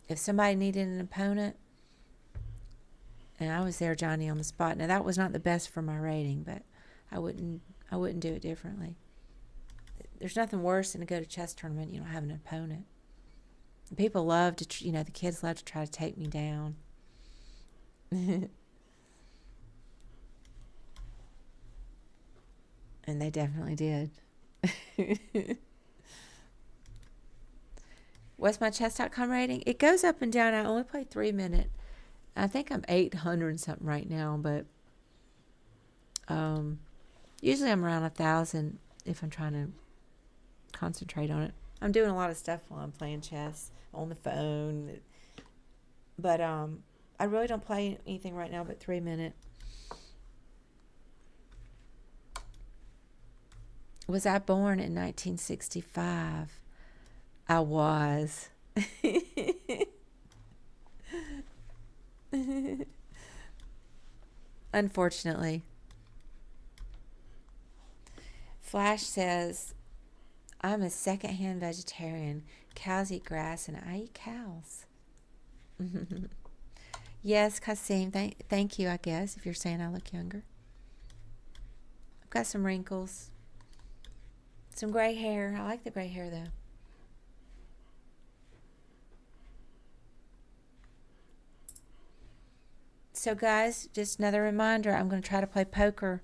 If somebody needed an opponent, and I was there, Johnny, on the spot. Now that was not the best for my rating, but I wouldn't do it differently. There's nothing worse than to go to a chess tournament and you don't have an opponent. People love to, the kids love to try to take me down. And they definitely did. What's my chess.com rating? It goes up and down. I only play 3 minutes. I think I'm 800 and something right now, but usually I'm around 1,000 if I'm trying to concentrate on it. I'm doing a lot of stuff while I'm playing chess on the phone, but I really don't play anything right now but 3 minutes. Was I born in 1965? I was. Unfortunately. Flash says, I'm a secondhand vegetarian. Cows eat grass and I eat cows. Yes, Kasim, thank you, I guess, if you're saying I look younger. I've got some wrinkles. Some gray hair. I like the gray hair, though. So, guys, just another reminder. I'm going to try to play poker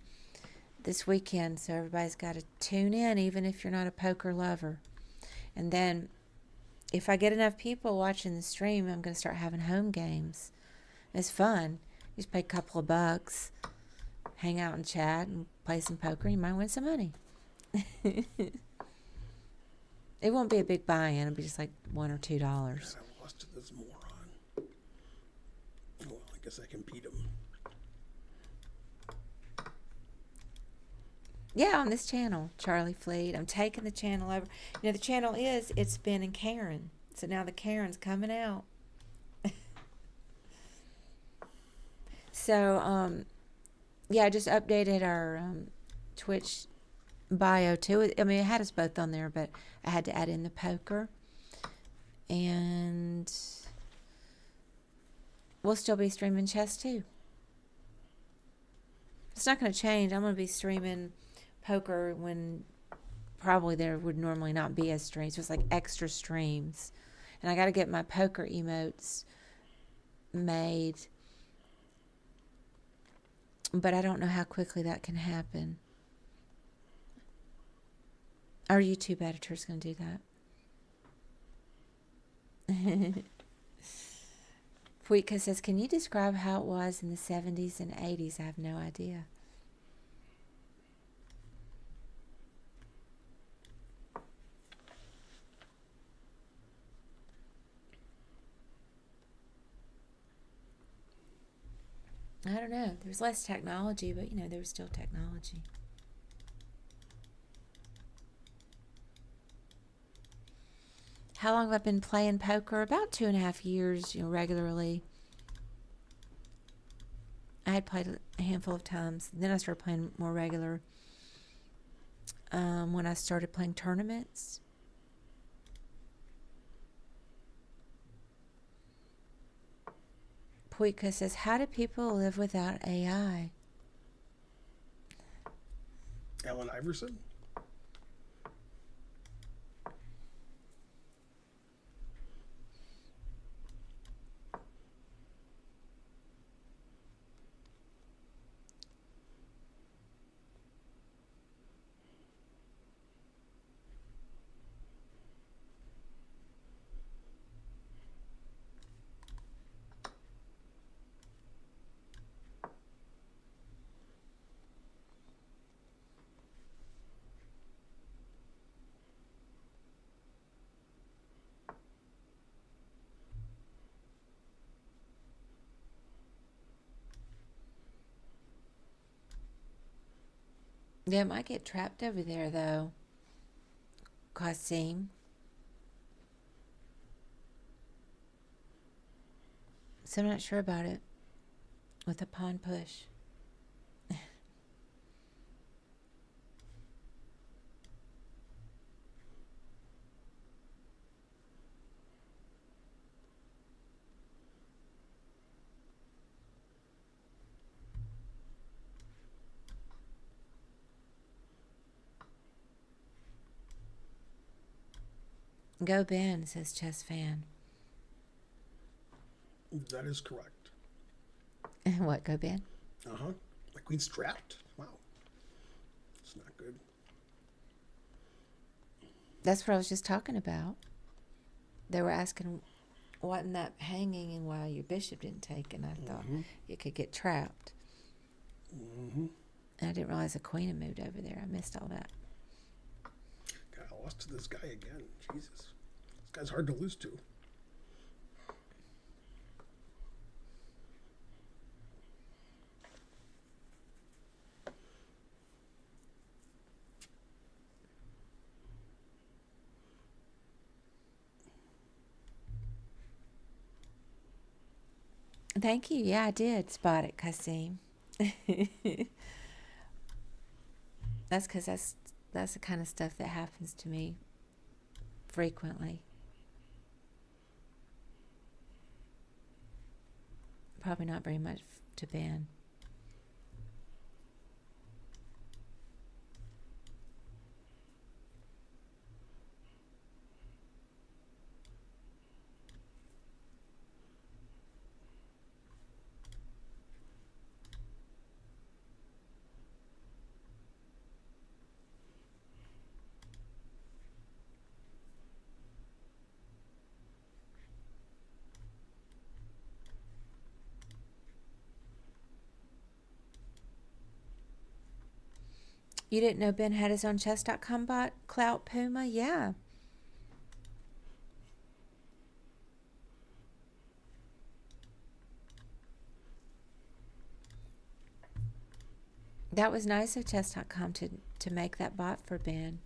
this weekend, so everybody's got to tune in, even if you're not a poker lover. And then, if I get enough people watching the stream, I'm going to start having home games. It's fun. You just pay a couple of bucks, hang out and chat, and play some poker. You might win some money. It won't be a big buy-in. It'll be just like $1 or $2. I lost to this moron. Well, I guess I can beat him. Yeah, on this channel, Charlie Fleet. I'm taking the channel over. The channel is It's Ben and Karen. So now the Karen's coming out. So, yeah, I just updated our Twitch bio too. I mean, it had us both on there, but I had to add in the poker. And we'll still be streaming chess too. It's not going to change. I'm going to be streaming poker when probably there would normally not be a stream. So it's like extra streams. And I got to get my poker emotes made. But I don't know how quickly that can happen. Our YouTube editor is going to do that. Puika says, can you describe how it was in the 70s and 80s? I have no idea. I don't know. There was less technology, but, there was still technology. How long have I been playing poker? About 2.5 years, regularly. I had played a handful of times. Then I started playing more regular when I started playing tournaments. Puika says, how do people live without AI? Allen Iverson? Yeah, it might get trapped over there, though. Qasim. So I'm not sure about it with a pawn push. Go Ben, says Chess Fan. That is correct. What, go Ben? Uh-huh. My queen's trapped. Wow. It's not good. That's what I was just talking about. They were asking, wasn't that hanging and why your bishop didn't take? And I thought it could get trapped. And I didn't realize the queen had moved over there. I missed all that. God, I lost to this guy again. Jesus. This guy's hard to lose to. Thank you. Yeah, I did spot it, Kasim. That's because that's the kind of stuff that happens to me frequently. Probably not very much to Ben. You didn't know Ben had his own chess.com bot, Clout Puma? Yeah. That was nice of chess.com to make that bot for Ben.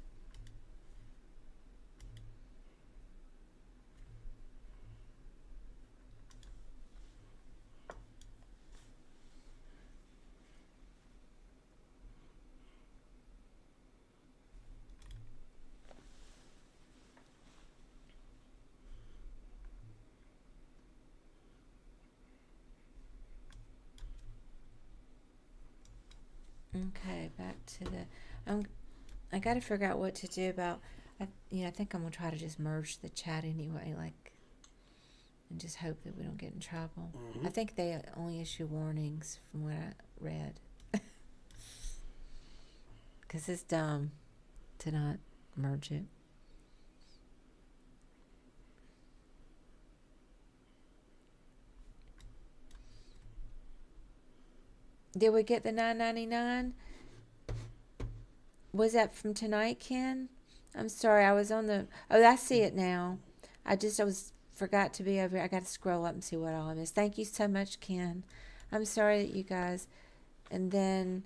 Okay, back to the. I got to figure out what to do about. I think I'm gonna try to just merge the chat anyway, and just hope that we don't get in trouble. I think they only issue warnings from what I read, because it's dumb to not merge it. Did we get the $9.99? Was that from tonight, Ken? I'm sorry, I was on the. Oh, I see it now. I forgot to be over here. I got to scroll up and see what all I missed. Thank you so much, Ken. I'm sorry that you guys. And then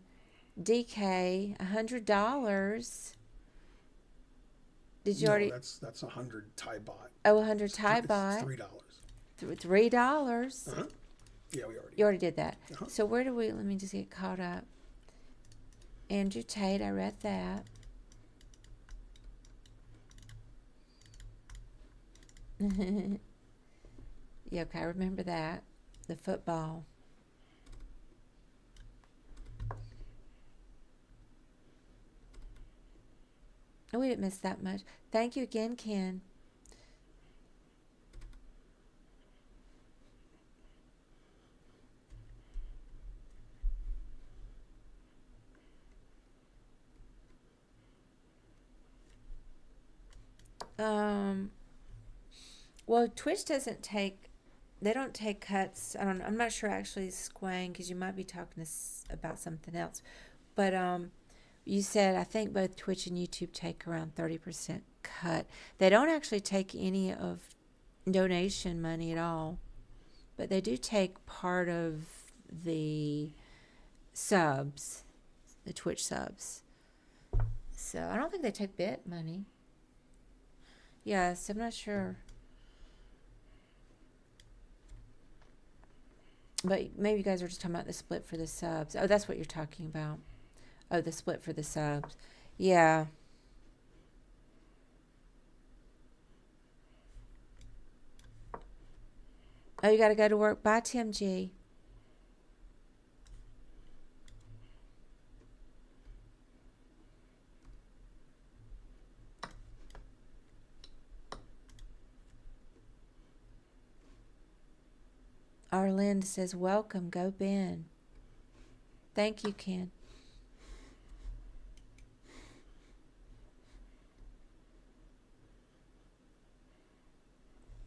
DK, $100. Did you already? That's 100 Thai baht. Oh, 100 Thai baht. $3. $3. Uh-huh. Yeah, we already. You already did that. Uh-huh. So where do we? Let me just get caught up. Andrew Tate, I read that. Yeah, okay, I remember that. The football. Oh, we didn't miss that much. Thank you again, Ken. Well, Twitch doesn't take. They don't take cuts. I'm not sure actually, Squang, because you might be talking about something else. But you said I think both Twitch and YouTube take around 30% cut. They don't actually take any of donation money at all, but they do take part of the subs, the Twitch subs. So I don't think they take bit money. Yes, I'm not sure. But maybe you guys are just talking about the split for the subs. Oh, that's what you're talking about. Oh, the split for the subs. Yeah. Oh, you got to go to work. Bye, Tim G. Arlind says, welcome. Go Ben. Thank you, Ken.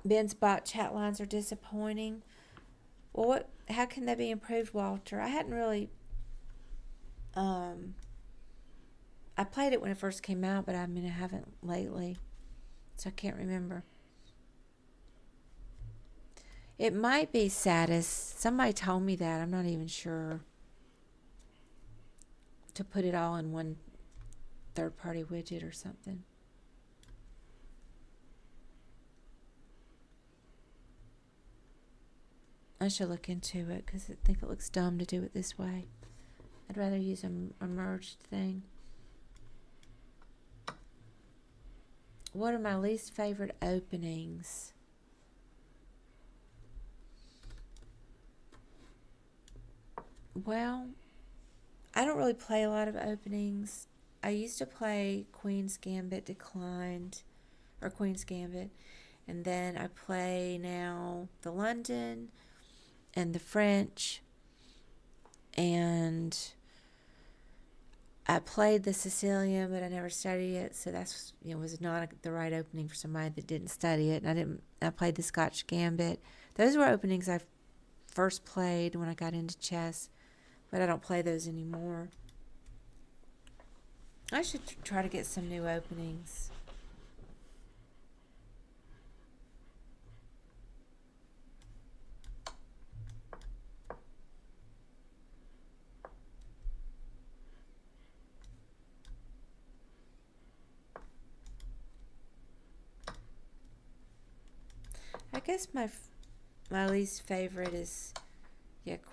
Ben's bot chat lines are disappointing. Well, how can they be improved, Walter? I hadn't really, I played it when it first came out, but I haven't lately, so I can't remember. It might be Satis. Somebody told me that. I'm not even sure. To put it all in one third-party widget or something. I should look into it because I think it looks dumb to do it this way. I'd rather use a merged thing. What are my least favorite openings? Well, I don't really play a lot of openings. I used to play Queen's Gambit Declined, or Queen's Gambit, and then I play now the London and the French, and I played the Sicilian, but I never studied it, so that's was not the right opening for somebody that didn't study it. And I played the Scotch Gambit. Those were openings I first played when I got into chess, but I don't play those anymore. I should try to get some new openings. I guess my least favorite is,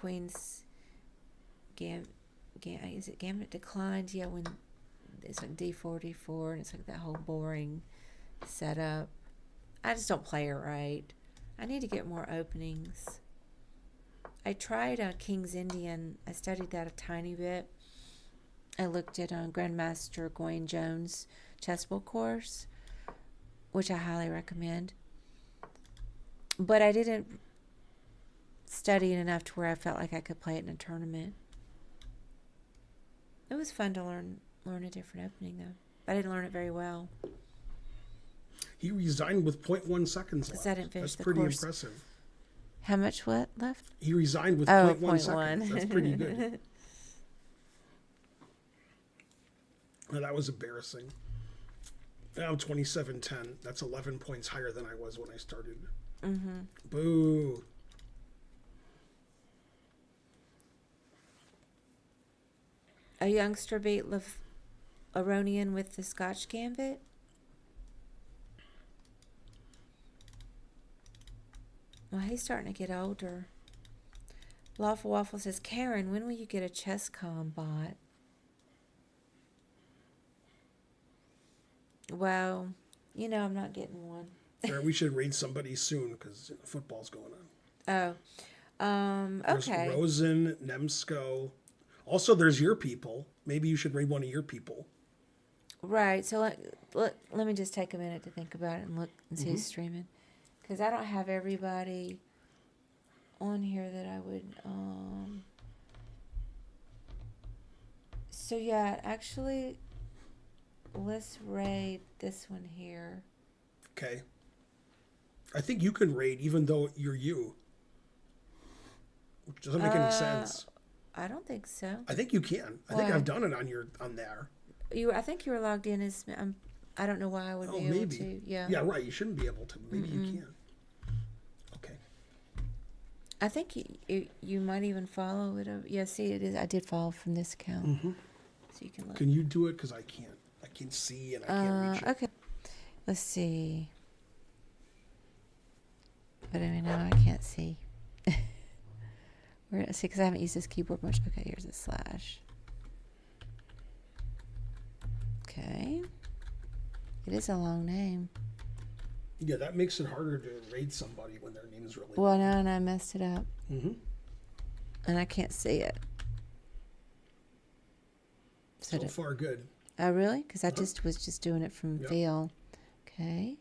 Queen's is it Gambit Declined? Yeah, when it's like D4, D4, and it's like that whole boring setup. I just don't play it right. I need to get more openings. I tried King's Indian. I studied that a tiny bit. I looked at Grandmaster Gawain Jones' chessbook course, which I highly recommend. But I didn't study it enough to where I felt like I could play it in a tournament. It was fun to learn a different opening, though. But I didn't learn it very well. He resigned with 0.1 seconds left. I didn't finish That's the pretty course. impressive. How much left? He resigned with 0.1 seconds. That's pretty good. Well, that was embarrassing. Now 27-10. That's 11 points higher than I was when I started. Mm-hmm. Boo. A youngster beat Aronian with the Scotch Gambit. Well, he's starting to get older. Lawful Waffle says, Karen, when will you get a chess.com bot? Well, I'm not getting one. Yeah, we should raid somebody soon because football's going on. Oh. There's Okay. Rosen, Nemsko. Also, there's your people. Maybe you should raid one of your people. Right. So let me just take a minute to think about it and look and see who's streaming. Because I don't have everybody on here that I would... So, yeah, actually, let's raid this one here. Okay. I think you can raid even though you're you. Which doesn't make any sense. I don't think so. I think you can. I think I've done it on there. I think you were logged in as... I don't know why I would be able to. Yeah. Yeah, right. You shouldn't be able to. Maybe you can. Okay. I think you might even follow it. Yeah, see, it is. I did follow from this account. So you can look. Can you do it? Because I can't. I can see and I can't reach it. Okay. Let's see. But I mean, now I can't see. See, because I haven't used this keyboard much. Okay, here's a slash. Okay. It is a long name. Yeah, that makes it harder to raid somebody when their name is really Well, no, and I messed it up. Mm-hmm. And I can't see it. So far, good. Oh, really? Because I was just doing it from Yep. Veal. Okay.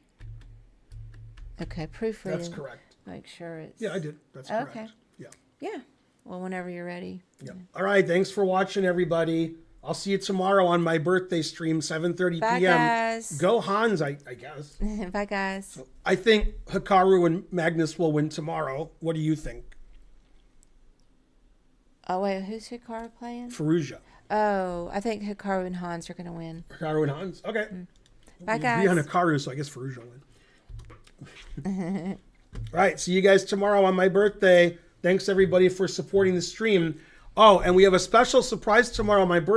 Okay, proofread. That's correct. Make sure it's... Yeah, I did. That's Okay. correct. Yeah. Yeah. Well, whenever you're ready. Yeah. All right. Thanks for watching, everybody. I'll see you tomorrow on my birthday stream, 7:30 Bye, p.m. guys. Go Hans, I guess. Bye, guys. I think Hikaru and Magnus will win tomorrow. What do you think? Oh, wait. Who's Hikaru playing? Faruja. Oh, I think Hikaru and Hans are going to win. Hikaru and Hans? Okay. Bye, We guys. agree on Hikaru, so I guess Faruja will win. All right. See you guys tomorrow on my birthday. Thanks, everybody, for supporting the stream. Oh, and we have a special surprise tomorrow on my birthday.